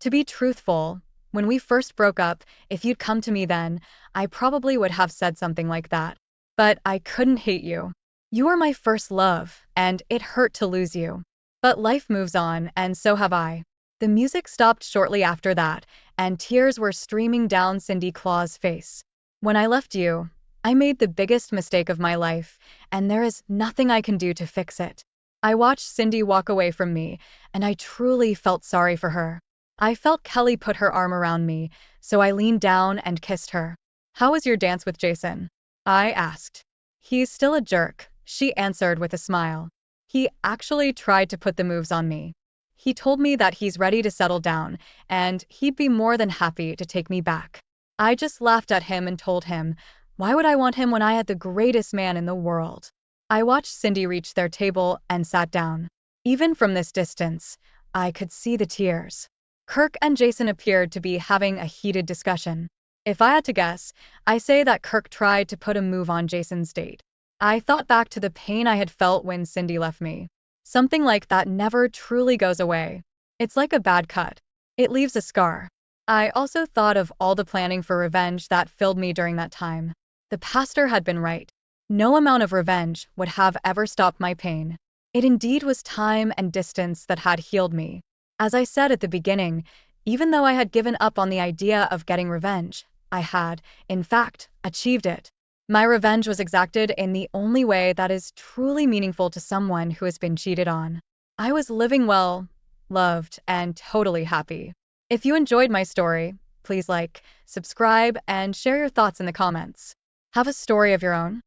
to be truthful, when we first broke up, if you'd come to me then, I probably would have said something like that. But I couldn't hate you. You were my first love, and it hurt to lose you. But life moves on, and so have I. The music stopped shortly after that, and tears were streaming down Cindy Claw's face. When I left you, I made the biggest mistake of my life, and there is nothing I can do to fix it. I watched Cindy walk away from me, and I truly felt sorry for her. I felt Kelly put her arm around me, so I leaned down and kissed her. How was your dance with Jason? I asked. He's still a jerk, she answered with a smile. He actually tried to put the moves on me. He told me that he's ready to settle down, and he'd be more than happy to take me back. I just laughed at him and told him, why would I want him when I had the greatest man in the world? I watched Cindy reach their table and sat down. Even from this distance, I could see the tears. Kirk and Jason appeared to be having a heated discussion. If I had to guess, I say that Kirk tried to put a move on Jason's date. I thought back to the pain I had felt when Cindy left me. Something like that never truly goes away. It's like a bad cut. It leaves a scar. I also thought of all the planning for revenge that filled me during that time. The pastor had been right. No amount of revenge would have ever stopped my pain. It indeed was time and distance that had healed me. As I said at the beginning, even though I had given up on the idea of getting revenge, I had, in fact, achieved it. My revenge was exacted in the only way that is truly meaningful to someone who has been cheated on. I was living well, loved, and totally happy. If you enjoyed my story, please like, subscribe, and share your thoughts in the comments. Have a story of your own?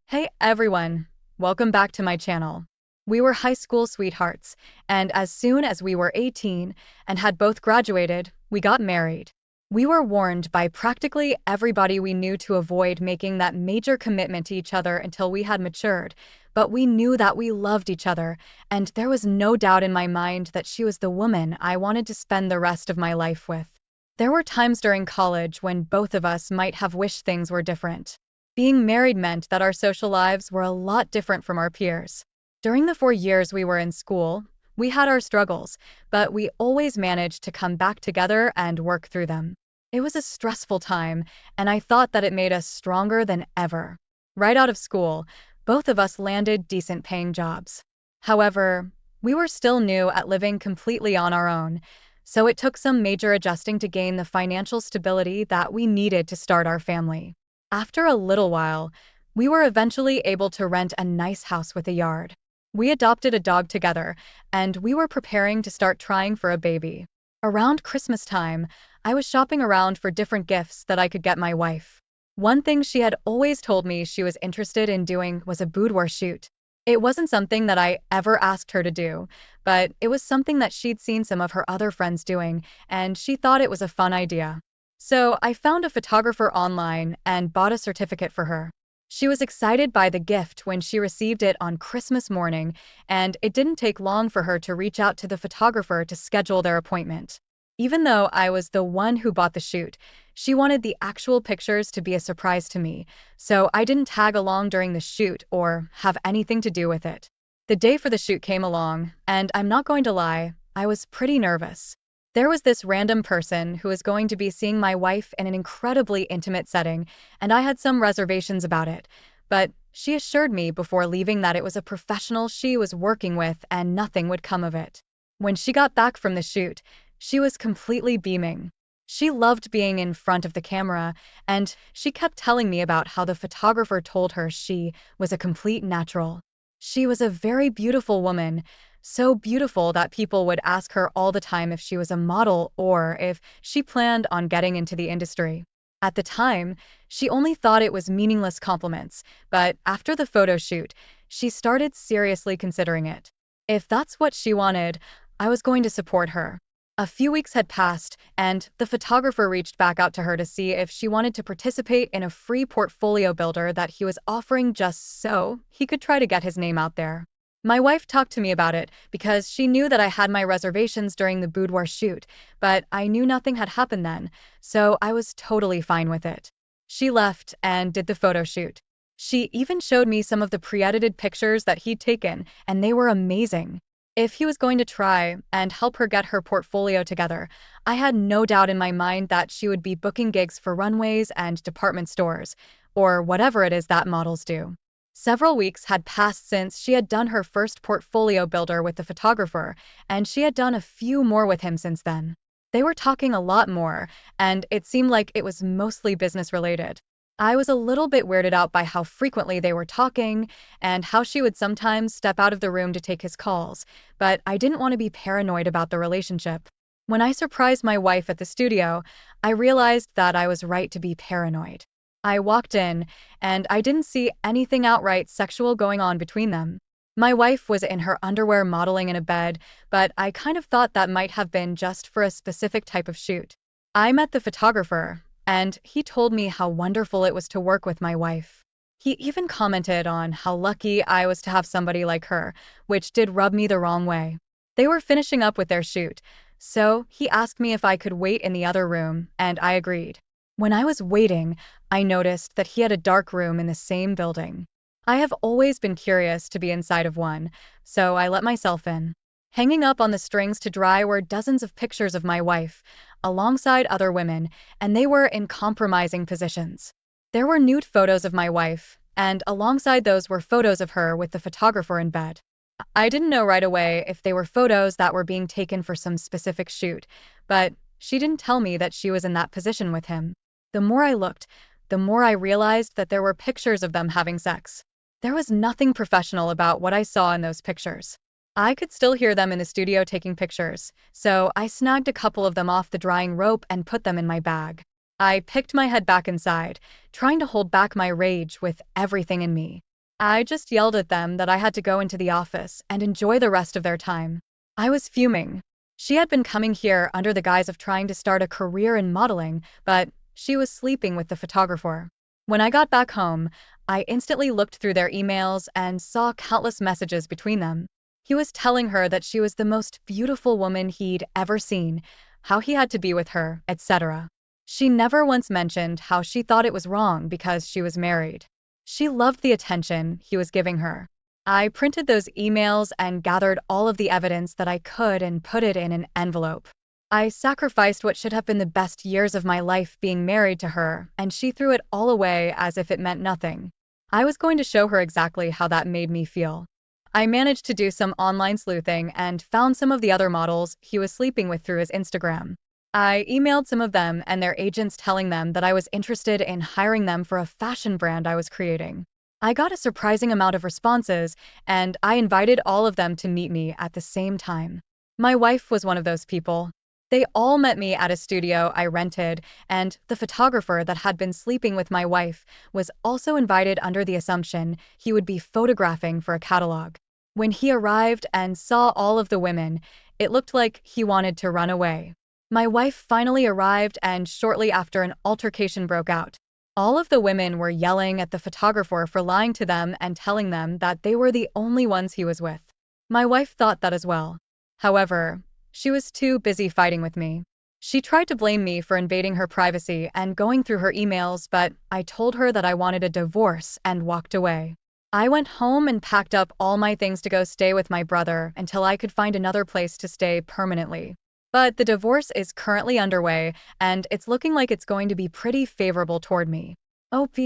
Hey everyone, welcome back to my channel. We were high school sweethearts, and as soon as we were 18 and had both graduated, we got married. We were warned by practically everybody we knew to avoid making that major commitment to each other until we had matured, but we knew that we loved each other, and there was no doubt in my mind that she was the woman I wanted to spend the rest of my life with. There were times during college when both of us might have wished things were different. Being married meant that our social lives were a lot different from our peers. During the 4 years we were in school, we had our struggles, but we always managed to come back together and work through them. It was a stressful time, and I thought that it made us stronger than ever. Right out of school, both of us landed decent paying jobs. However, we were still new at living completely on our own, so it took some major adjusting to gain the financial stability that we needed to start our family. After a little while, we were eventually able to rent a nice house with a yard. We adopted a dog together, and we were preparing to start trying for a baby. Around Christmas time, I was shopping around for different gifts that I could get my wife. One thing she had always told me she was interested in doing was a boudoir shoot. It wasn't something that I ever asked her to do, but it was something that she'd seen some of her other friends doing, and she thought it was a fun idea. So I found a photographer online and bought a certificate for her. She was excited by the gift when she received it on Christmas morning, and it didn't take long for her to reach out to the photographer to schedule their appointment. Even though I was the one who bought the shoot, she wanted the actual pictures to be a surprise to me, so I didn't tag along during the shoot or have anything to do with it. The day for the shoot came along, and I'm not going to lie, I was pretty nervous. There was this random person who was going to be seeing my wife in an incredibly intimate setting, and I had some reservations about it. But she assured me before leaving that it was a professional she was working with and nothing would come of it. When she got back from the shoot, she was completely beaming. She loved being in front of the camera, and she kept telling me about how the photographer told her she was a complete natural. She was a very beautiful woman, so beautiful that people would ask her all the time if she was a model or if she planned on getting into the industry. At the time, she only thought it was meaningless compliments, but after the photo shoot, she started seriously considering it. If that's what she wanted, I was going to support her. A few weeks had passed, and the photographer reached back out to her to see if she wanted to participate in a free portfolio builder that he was offering just so he could try to get his name out there. My wife talked to me about it because she knew that I had my reservations during the boudoir shoot, but I knew nothing had happened then, so I was totally fine with it. She left and did the photo shoot. She even showed me some of the pre-edited pictures that he'd taken, and they were amazing. If he was going to try and help her get her portfolio together, I had no doubt in my mind that she would be booking gigs for runways and department stores, or whatever it is that models do. Several weeks had passed since she had done her first portfolio builder with the photographer, and she had done a few more with him since then. They were talking a lot more, and it seemed like it was mostly business related. I was a little bit weirded out by how frequently they were talking and how she would sometimes step out of the room to take his calls, but I didn't want to be paranoid about the relationship. When I surprised my wife at the studio, I realized that I was right to be paranoid. I walked in, and I didn't see anything outright sexual going on between them. My wife was in her underwear modeling in a bed, but I kind of thought that might have been just for a specific type of shoot. I met the photographer, and he told me how wonderful it was to work with my wife. He even commented on how lucky I was to have somebody like her, which did rub me the wrong way. They were finishing up with their shoot, so he asked me if I could wait in the other room, and I agreed. When I was waiting, I noticed that he had a dark room in the same building. I have always been curious to be inside of one, so I let myself in. Hanging up on the strings to dry were dozens of pictures of my wife, alongside other women, and they were in compromising positions. There were nude photos of my wife, and alongside those were photos of her with the photographer in bed. I didn't know right away if they were photos that were being taken for some specific shoot, but she didn't tell me that she was in that position with him. The more I looked, the more I realized that there were pictures of them having sex. There was nothing professional about what I saw in those pictures. I could still hear them in the studio taking pictures, so I snagged a couple of them off the drying rope and put them in my bag. I picked my head back inside, trying to hold back my rage with everything in me. I just yelled at them that I had to go into the office and enjoy the rest of their time. I was fuming. She had been coming here under the guise of trying to start a career in modeling, but she was sleeping with the photographer. When I got back home, I instantly looked through their emails and saw countless messages between them. He was telling her that she was the most beautiful woman he'd ever seen, how he had to be with her, etc. She never once mentioned how she thought it was wrong because she was married. She loved the attention he was giving her. I printed those emails and gathered all of the evidence that I could and put it in an envelope. I sacrificed what should have been the best years of my life being married to her, and she threw it all away as if it meant nothing. I was going to show her exactly how that made me feel. I managed to do some online sleuthing and found some of the other models he was sleeping with through his Instagram. I emailed some of them and their agents telling them that I was interested in hiring them for a fashion brand I was creating. I got a surprising amount of responses, and I invited all of them to meet me at the same time. My wife was one of those people. They all met me at a studio I rented, and the photographer that had been sleeping with my wife was also invited under the assumption he would be photographing for a catalog. When he arrived and saw all of the women, it looked like he wanted to run away. My wife finally arrived, and shortly after, an altercation broke out. All of the women were yelling at the photographer for lying to them and telling them that they were the only ones he was with. My wife thought that as well. However, she was too busy fighting with me. She tried to blame me for invading her privacy and going through her emails, but I told her that I wanted a divorce and walked away. I went home and packed up all my things to go stay with my brother until I could find another place to stay permanently. But the divorce is currently underway, and it's looking like it's going to be pretty favorable toward me. OP,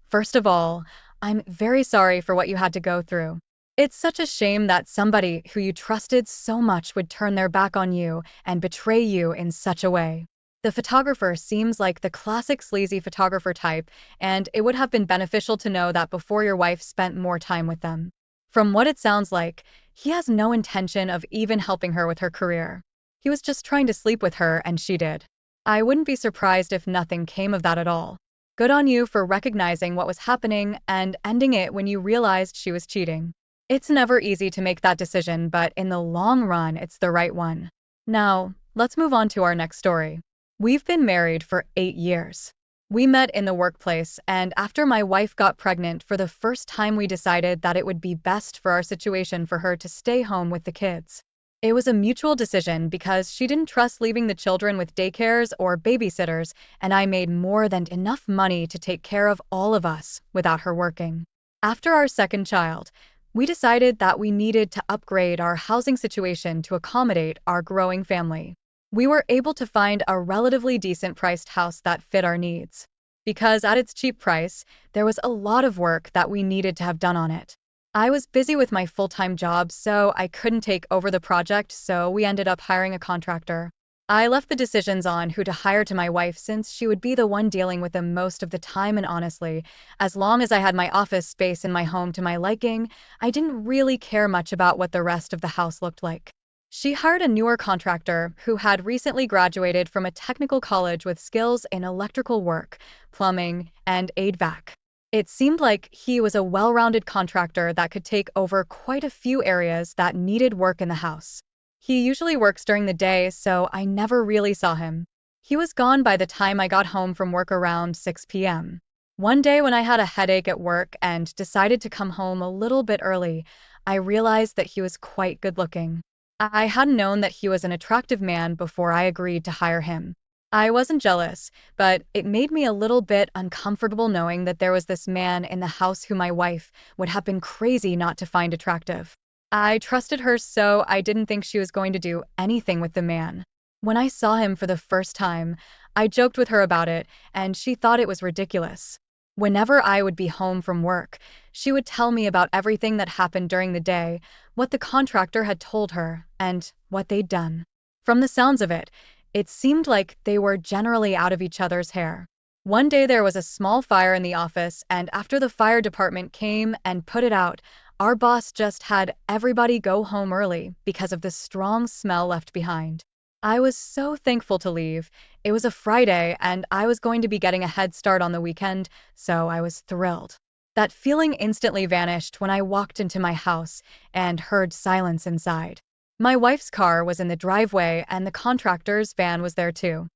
first of all, I'm very sorry for what you had to go through. It's such a shame that somebody who you trusted so much would turn their back on you and betray you in such a way. The photographer seems like the classic sleazy photographer type, and it would have been beneficial to know that before your wife spent more time with them. From what it sounds like, he has no intention of even helping her with her career. He was just trying to sleep with her, and she did. I wouldn't be surprised if nothing came of that at all. Good on you for recognizing what was happening and ending it when you realized she was cheating. It's never easy to make that decision, but in the long run, it's the right one. Now, let's move on to our next story. We've been married for 8 years. We met in the workplace, and after my wife got pregnant for the first time, we decided that it would be best for our situation for her to stay home with the kids. It was a mutual decision because she didn't trust leaving the children with daycares or babysitters, and I made more than enough money to take care of all of us without her working. After our second child, we decided that we needed to upgrade our housing situation to accommodate our growing family. We were able to find a relatively decent priced house that fit our needs. Because at its cheap price, there was a lot of work that we needed to have done on it. I was busy with my full-time job, so I couldn't take over the project, so we ended up hiring a contractor. I left the decisions on who to hire to my wife since she would be the one dealing with them most of the time, and honestly, as long as I had my office space in my home to my liking, I didn't really care much about what the rest of the house looked like. She hired a newer contractor who had recently graduated from a technical college with skills in electrical work, plumbing, and HVAC. It seemed like he was a well-rounded contractor that could take over quite a few areas that needed work in the house. He usually works during the day, so I never really saw him. He was gone by the time I got home from work around 6 p.m. One day when I had a headache at work and decided to come home a little bit early, I realized that he was quite good-looking. I hadn't known that he was an attractive man before I agreed to hire him. I wasn't jealous, but it made me a little bit uncomfortable knowing that there was this man in the house who my wife would have been crazy not to find attractive. I trusted her, so I didn't think she was going to do anything with the man. When I saw him for the first time, I joked with her about it, and she thought it was ridiculous. Whenever I would be home from work, she would tell me about everything that happened during the day, what the contractor had told her, and what they'd done. From the sounds of it, it seemed like they were generally out of each other's hair. One day there was a small fire in the office, and after the fire department came and put it out, our boss just had everybody go home early because of the strong smell left behind. I was so thankful to leave. It was a Friday and I was going to be getting a head start on the weekend, so I was thrilled. That feeling instantly vanished when I walked into my house and heard silence inside. My wife's car was in the driveway and the contractor's van was there too.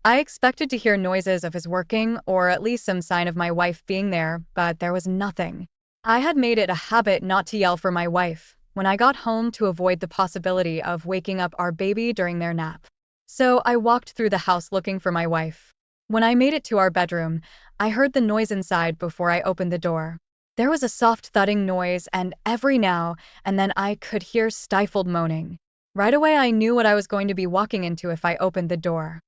I expected to hear noises of his working or at least some sign of my wife being there, but there was nothing. I had made it a habit not to yell for my wife when I got home to avoid the possibility of waking up our baby during their nap. So I walked through the house looking for my wife. When I made it to our bedroom, I heard the noise inside before I opened the door. There was a soft thudding noise, and every now and then I could hear stifled moaning. Right away, I knew what I was going to be walking into if I opened the door.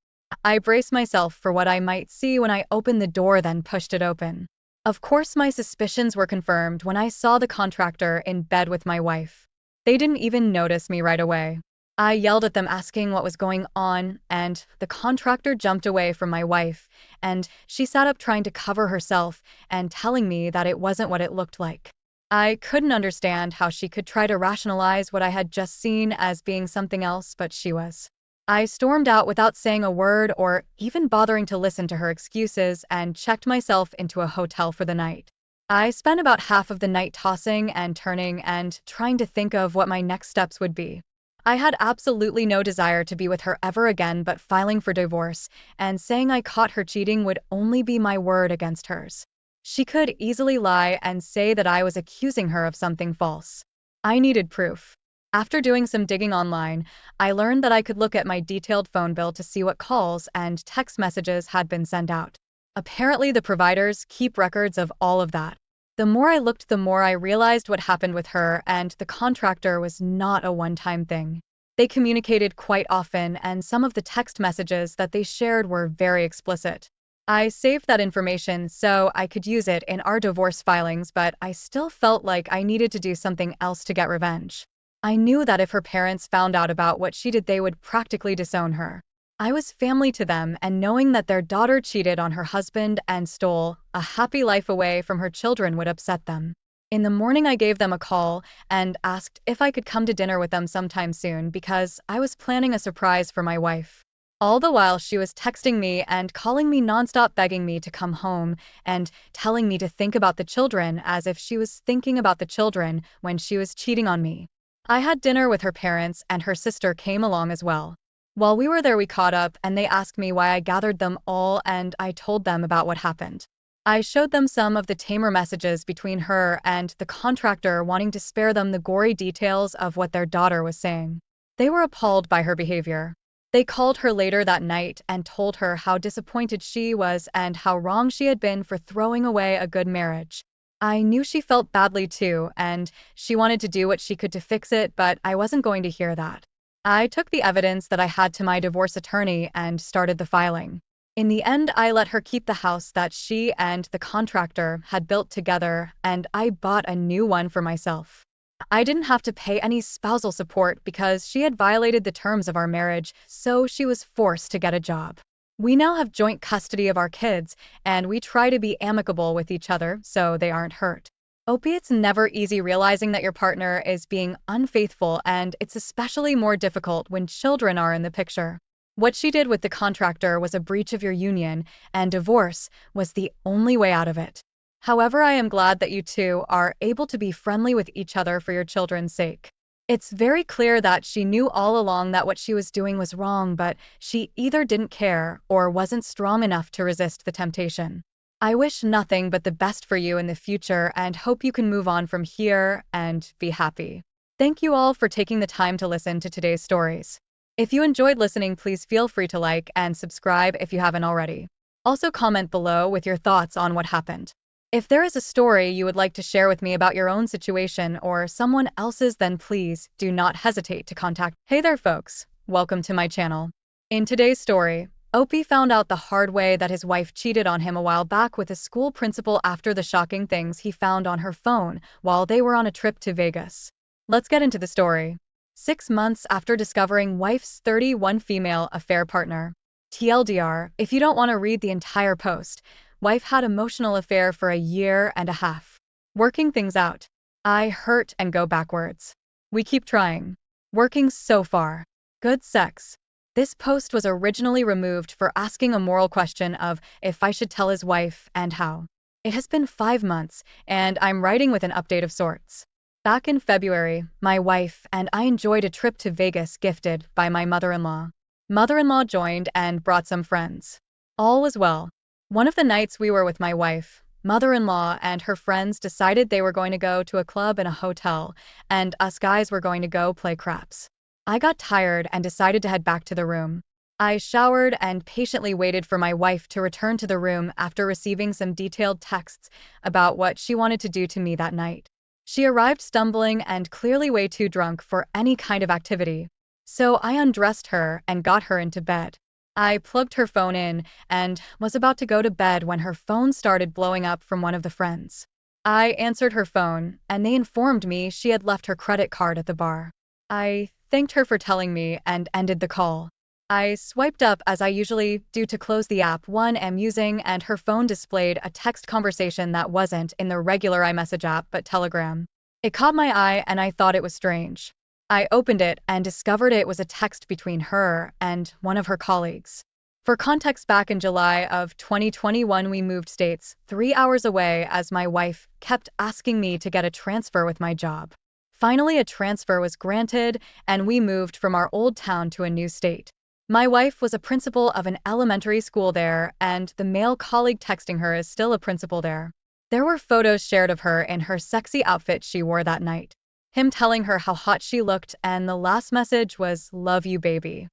I braced myself for what I might see when I opened the door, then pushed it open. Of course, my suspicions were confirmed when I saw the contractor in bed with my wife. They didn't even notice me right away. I yelled at them asking what was going on, and the contractor jumped away from my wife, and she sat up trying to cover herself and telling me that it wasn't what it looked like. I couldn't understand how she could try to rationalize what I had just seen as being something else, but she was. I stormed out without saying a word or even bothering to listen to her excuses and checked myself into a hotel for the night. I spent about half of the night tossing and turning and trying to think of what my next steps would be. I had absolutely no desire to be with her ever again, but filing for divorce and saying I caught her cheating would only be my word against hers. She could easily lie and say that I was accusing her of something false. I needed proof. After doing some digging online, I learned that I could look at my detailed phone bill to see what calls and text messages had been sent out. Apparently, the providers keep records of all of that. The more I looked, the more I realized what happened with her and the contractor was not a one-time thing. They communicated quite often, and some of the text messages that they shared were very explicit. I saved that information so I could use it in our divorce filings, but I still felt like I needed to do something else to get revenge. I knew that if her parents found out about what she did, they would practically disown her. I was family to them, and knowing that their daughter cheated on her husband and stole a happy life away from her children would upset them. In the morning, I gave them a call and asked if I could come to dinner with them sometime soon because I was planning a surprise for my wife. All the while, she was texting me and calling me nonstop, begging me to come home and telling me to think about the children as if she was thinking about the children when she was cheating on me. I had dinner with her parents and her sister came along as well. While we were there, we caught up and they asked me why I gathered them all and I told them about what happened. I showed them some of the tamer messages between her and the contractor, wanting to spare them the gory details of what their daughter was saying. They were appalled by her behavior. They called her later that night and told her how disappointed she was and how wrong she had been for throwing away a good marriage. I knew she felt badly too, and she wanted to do what she could to fix it, but I wasn't going to hear that. I took the evidence that I had to my divorce attorney and started the filing. In the end, I let her keep the house that she and the contractor had built together, and I bought a new one for myself. I didn't have to pay any spousal support because she had violated the terms of our marriage, so she was forced to get a job. We now have joint custody of our kids, and we try to be amicable with each other so they aren't hurt. It's never easy realizing that your partner is being unfaithful, and it's especially more difficult when children are in the picture. What she did with the contractor was a breach of your union, and divorce was the only way out of it. However, I am glad that you two are able to be friendly with each other for your children's sake. It's very clear that she knew all along that what she was doing was wrong, but she either didn't care or wasn't strong enough to resist the temptation. I wish nothing but the best for you in the future and hope you can move on from here and be happy. Thank you all for taking the time to listen to today's stories. If you enjoyed listening, please feel free to like and subscribe if you haven't already. Also, comment below with your thoughts on what happened. If there is a story you would like to share with me about your own situation or someone else's, then please do not hesitate to contact. Hey there, folks. Welcome to my channel. In today's story, Opie found out the hard way that his wife cheated on him a while back with a school principal after the shocking things he found on her phone while they were on a trip to Vegas. Let's get into the story. 6 months after discovering wife's 31 female affair partner. TLDR, if you don't want to read the entire post, wife had emotional affair for a year and a half. Working things out. I hurt and go backwards. We keep trying. Working so far. Good sex. This post was originally removed for asking a moral question of if I should tell his wife and how. It has been 5 months, and I'm writing with an update of sorts. Back in February, my wife and I enjoyed a trip to Vegas gifted by my mother-in-law. Mother-in-law joined and brought some friends. All was well. One of the nights we were with my wife, mother-in-law and her friends decided they were going to go to a club in a hotel, and us guys were going to go play craps. I got tired and decided to head back to the room. I showered and patiently waited for my wife to return to the room after receiving some detailed texts about what she wanted to do to me that night. She arrived stumbling and clearly way too drunk for any kind of activity. So I undressed her and got her into bed. I plugged her phone in and was about to go to bed when her phone started blowing up from one of the friends. I answered her phone, and they informed me she had left her credit card at the bar. I thanked her for telling me and ended the call. I swiped up as I usually do to close the app one am using, and her phone displayed a text conversation that wasn't in the regular iMessage app but Telegram. It caught my eye and I thought it was strange. I opened it and discovered it was a text between her and one of her colleagues. For context, back in July of 2021, we moved states 3 hours away as my wife kept asking me to get a transfer with my job. Finally, a transfer was granted, and we moved from our old town to a new state. My wife was a principal of an elementary school there, and the male colleague texting her is still a principal there. There were photos shared of her in her sexy outfit she wore that night. Him telling her how hot she looked, and the last message was, "Love you, baby."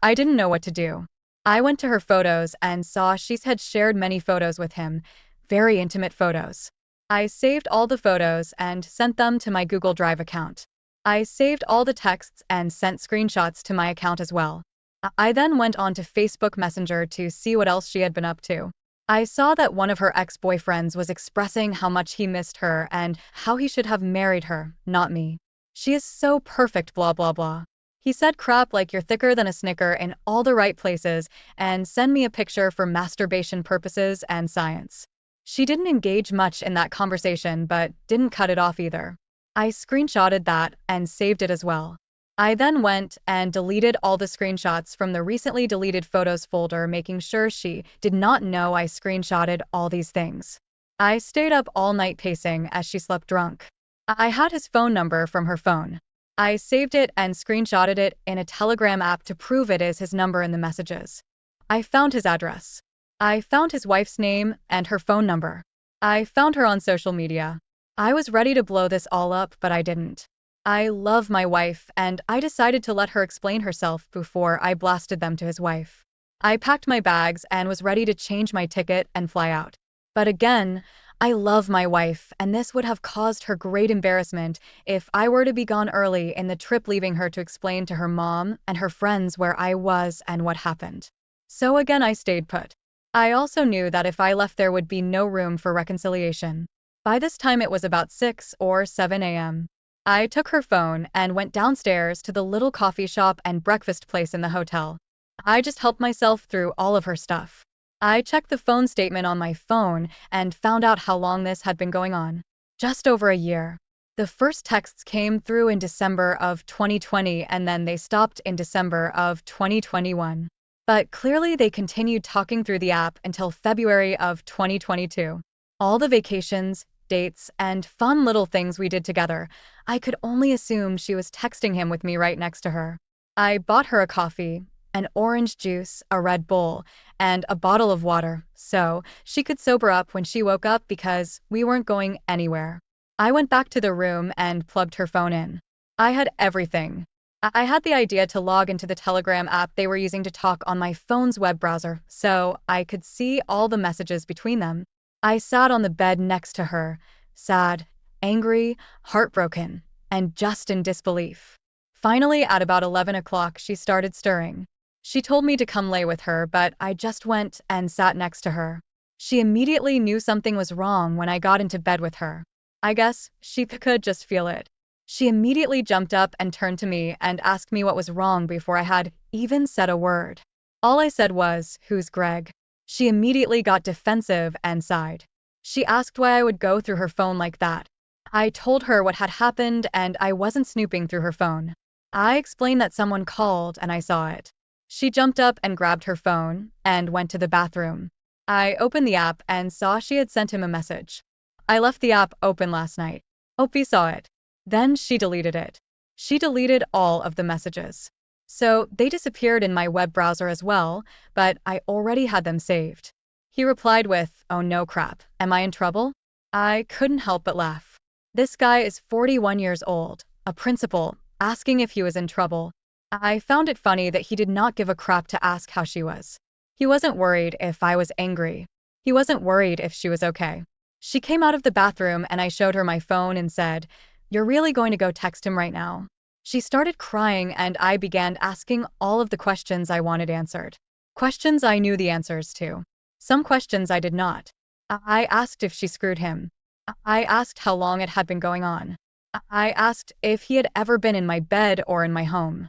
I didn't know what to do. I went to her photos and saw she had shared many photos with him, very intimate photos. I saved all the photos and sent them to my Google Drive account. I saved all the texts and sent screenshots to my account as well. I then went on to Facebook Messenger to see what else she had been up to. I saw that one of her ex-boyfriends was expressing how much he missed her and how he should have married her, not me. She is so perfect, blah blah blah. He said crap like "you're thicker than a Snicker" in all the right places and send me a picture for masturbation purposes and science. She didn't engage much in that conversation but didn't cut it off either. I screenshotted that and saved it as well. I then went and deleted all the screenshots from the recently deleted photos folder, making sure she did not know I screenshotted all these things. I stayed up all night pacing as she slept drunk. I had his phone number from her phone. I saved it and screenshotted it in a Telegram app to prove it is his number in the messages. I found his address. I found his wife's name and her phone number. I found her on social media. I was ready to blow this all up, but I didn't. I love my wife, and I decided to let her explain herself before I blasted them to his wife. I packed my bags and was ready to change my ticket and fly out. But again, I love my wife, and this would have caused her great embarrassment if I were to be gone early in the trip, leaving her to explain to her mom and her friends where I was and what happened. So again, I stayed put. I also knew that if I left, there would be no room for reconciliation. By this time, it was about 6 or 7 a.m. I took her phone and went downstairs to the little coffee shop and breakfast place in the hotel. I just helped myself through all of her stuff. I checked the phone statement on my phone and found out how long this had been going on. Just over a year. The first texts came through in December of 2020, and then they stopped in December of 2021. But clearly they continued talking through the app until February of 2022. All the vacations, dates, and fun little things we did together, I could only assume she was texting him with me right next to her. I bought her a coffee, an orange juice, a Red Bull, and a bottle of water, so she could sober up when she woke up because we weren't going anywhere. I went back to the room and plugged her phone in. I had everything. I had the idea to log into the Telegram app they were using to talk on my phone's web browser, so I could see all the messages between them. I sat on the bed next to her, sad, angry, heartbroken, and just in disbelief. Finally, at about 11 o'clock, she started stirring. She told me to come lay with her, but I just went and sat next to her. She immediately knew something was wrong when I got into bed with her. I guess she could just feel it. She immediately jumped up and turned to me and asked me what was wrong before I had even said a word. All I said was, "Who's Greg?" She immediately got defensive and sighed. She asked why I would go through her phone like that. I told her what had happened and I wasn't snooping through her phone. I explained that someone called and I saw it. She jumped up and grabbed her phone and went to the bathroom. I opened the app and saw she had sent him a message. I left the app open last night. Hope he saw it. Then she deleted it. She deleted all of the messages. So they disappeared in my web browser as well, but I already had them saved. He replied with, "Oh no crap, am I in trouble?" I couldn't help but laugh. This guy is 41 years old, a principal, asking if he was in trouble. I found it funny that he did not give a crap to ask how she was. He wasn't worried if I was angry. He wasn't worried if she was okay. She came out of the bathroom and I showed her my phone and said, "You're really going to go text him right now?" She started crying and I began asking all of the questions I wanted answered. Questions I knew the answers to. Some questions I did not. I asked if she screwed him. I asked how long it had been going on. I asked if he had ever been in my bed or in my home.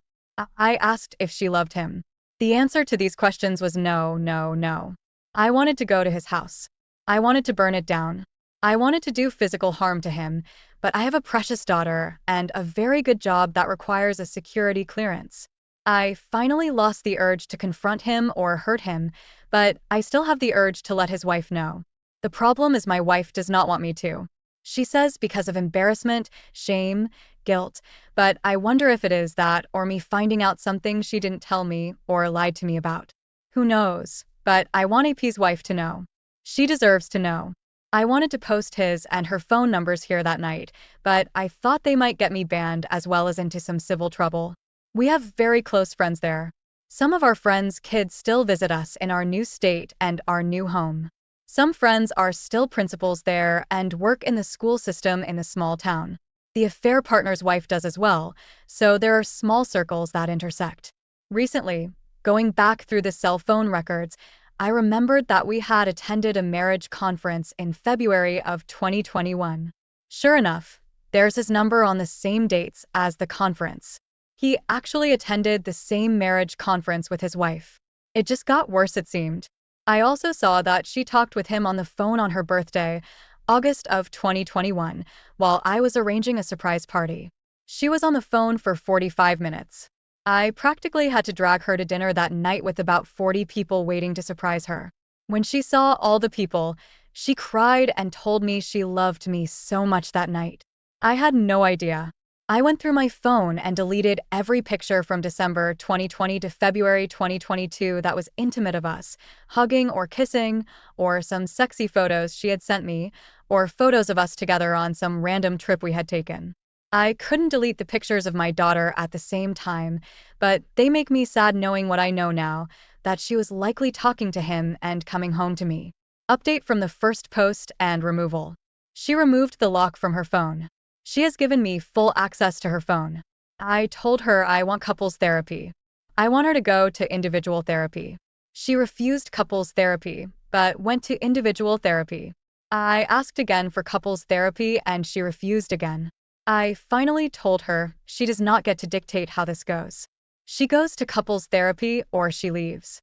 I asked if she loved him. The answer to these questions was no, no, no. I wanted to go to his house. I wanted to burn it down. I wanted to do physical harm to him, but I have a precious daughter and a very good job that requires a security clearance. I finally lost the urge to confront him or hurt him, but I still have the urge to let his wife know. The problem is my wife does not want me to. She says because of embarrassment, shame, guilt, but I wonder if it is that or me finding out something she didn't tell me or lied to me about. Who knows? But I want AP's wife to know. She deserves to know. I wanted to post his and her phone numbers here that night, but I thought they might get me banned as well as into some civil trouble. We have very close friends there. Some of our friends' kids still visit us in our new state and our new home. Some friends are still principals there and work in the school system in the small town. The affair partner's wife does as well, so there are small circles that intersect. Recently, going back through the cell phone records, I remembered that we had attended a marriage conference in February of 2021. Sure enough, there's his number on the same dates as the conference. He actually attended the same marriage conference with his wife. It just got worse, it seemed. I also saw that she talked with him on the phone on her birthday, August of 2021, while I was arranging a surprise party. She was on the phone for 45 minutes. I practically had to drag her to dinner that night with about 40 people waiting to surprise her. When she saw all the people, she cried and told me she loved me so much that night. I had no idea. I went through my phone and deleted every picture from December 2020 to February 2022 that was intimate of us, hugging or kissing, or some sexy photos she had sent me, or photos of us together on some random trip we had taken. I couldn't delete the pictures of my daughter at the same time, but they make me sad knowing what I know now, that she was likely talking to him and coming home to me. Update from the first post and removal. She removed the lock from her phone. She has given me full access to her phone. I told her I want couples therapy. I want her to go to individual therapy. She refused couples therapy, but went to individual therapy. I asked again for couples therapy and she refused again. I finally told her she does not get to dictate how this goes. She goes to couples therapy or she leaves.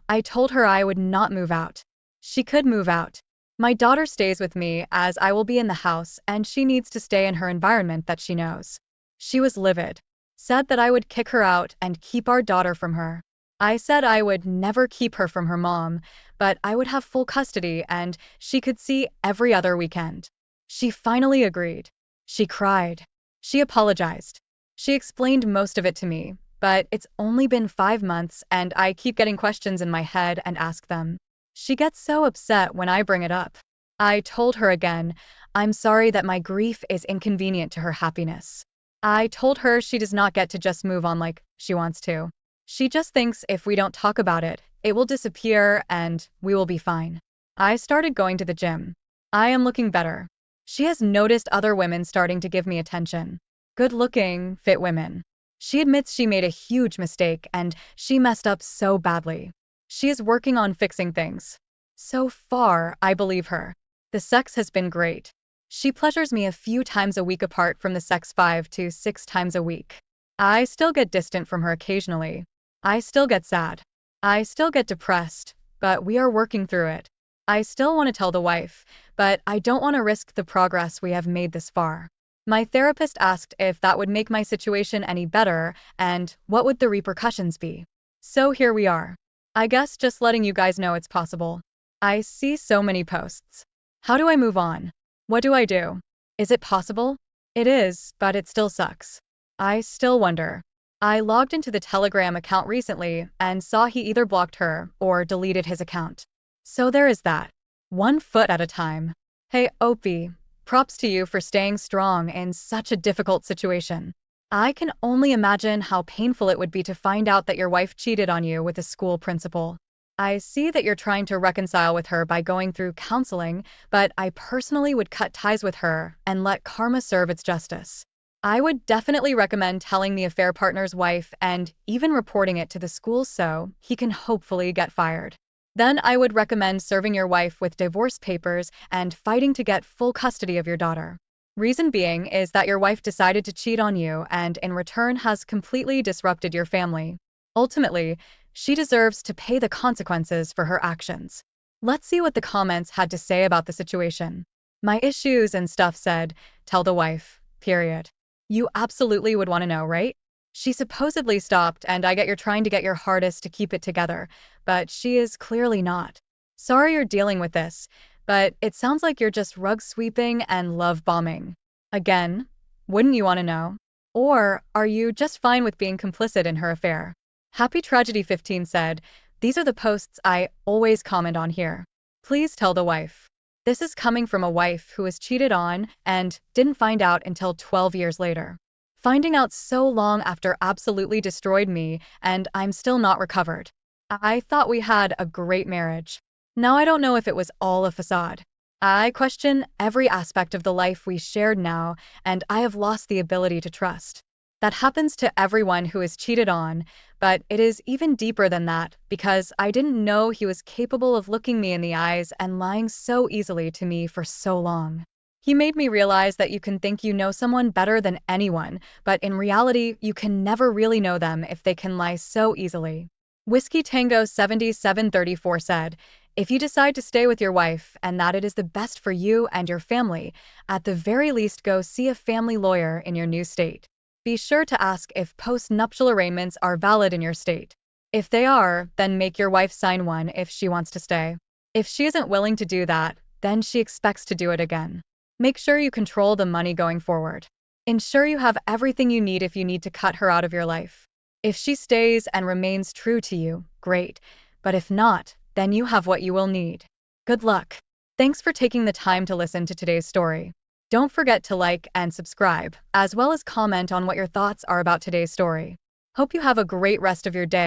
I told her I would not move out. She could move out. My daughter stays with me as I will be in the house and she needs to stay in her environment that she knows. She was livid. Said that I would kick her out and keep our daughter from her. I said I would never keep her from her mom, but I would have full custody and she could see every other weekend. She finally agreed. She cried. She apologized. She explained most of it to me, but it's only been 5 months and I keep getting questions in my head and ask them. She gets so upset when I bring it up. I told her again, I'm sorry that my grief is inconvenient to her happiness. I told her she does not get to just move on like she wants to. She just thinks if we don't talk about it, it will disappear and we will be fine. I started going to the gym. I am looking better. She has noticed other women starting to give me attention. Good-looking, fit women. She admits she made a huge mistake and she messed up so badly. She is working on fixing things. So far, I believe her. The sex has been great. She pleasures me a few times a week apart from the sex 5 to 6 times a week. I still get distant from her occasionally. I still get sad. I still get depressed, but we are working through it. I still want to tell the wife, but I don't want to risk the progress we have made this far. My therapist asked if that would make my situation any better and what would the repercussions be. So here we are. I guess just letting you guys know it's possible. I see so many posts. How do I move on? What do I do? Is it possible? It is, but it still sucks. I still wonder. I logged into the Telegram account recently and saw he either blocked her or deleted his account. So there is that. One foot at a time. Hey, Opie, props to you for staying strong in such a difficult situation. I can only imagine how painful it would be to find out that your wife cheated on you with a school principal. I see that you're trying to reconcile with her by going through counseling, but I personally would cut ties with her and let karma serve its justice. I would definitely recommend telling the affair partner's wife and even reporting it to the school so he can hopefully get fired. Then I would recommend serving your wife with divorce papers and fighting to get full custody of your daughter. Reason being is that your wife decided to cheat on you and in return has completely disrupted your family. Ultimately, she deserves to pay the consequences for her actions. Let's see what the comments had to say about the situation. My issues and stuff said, tell the wife, period. You absolutely would want to know, right? She supposedly stopped, and I get you're trying to get your hardest to keep it together, but she is clearly not. Sorry you're dealing with this, but it sounds like you're just rug sweeping and love bombing. Again, wouldn't you want to know? Or are you just fine with being complicit in her affair? Happy Tragedy 15 said, these are the posts I always comment on here. Please tell the wife. This is coming from a wife who was cheated on and didn't find out until 12 years later. Finding out so long after absolutely destroyed me, and I'm still not recovered. I thought we had a great marriage. Now I don't know if it was all a facade. I question every aspect of the life we shared now, and I have lost the ability to trust. That happens to everyone who is cheated on, but it is even deeper than that because I didn't know he was capable of looking me in the eyes and lying so easily to me for so long. He made me realize that you can think you know someone better than anyone, but in reality, you can never really know them if they can lie so easily. Whiskey Tango 7734 said, if you decide to stay with your wife and that it is the best for you and your family, at the very least go see a family lawyer in your new state. Be sure to ask if post-nuptial arrangements are valid in your state. If they are, then make your wife sign one if she wants to stay. If she isn't willing to do that, then she expects to do it again. Make sure you control the money going forward. Ensure you have everything you need if you need to cut her out of your life. If she stays and remains true to you, great, but if not, then you have what you will need. Good luck. Thanks for taking the time to listen to today's story. Don't forget to like and subscribe, as well as comment on what your thoughts are about today's story. Hope you have a great rest of your day.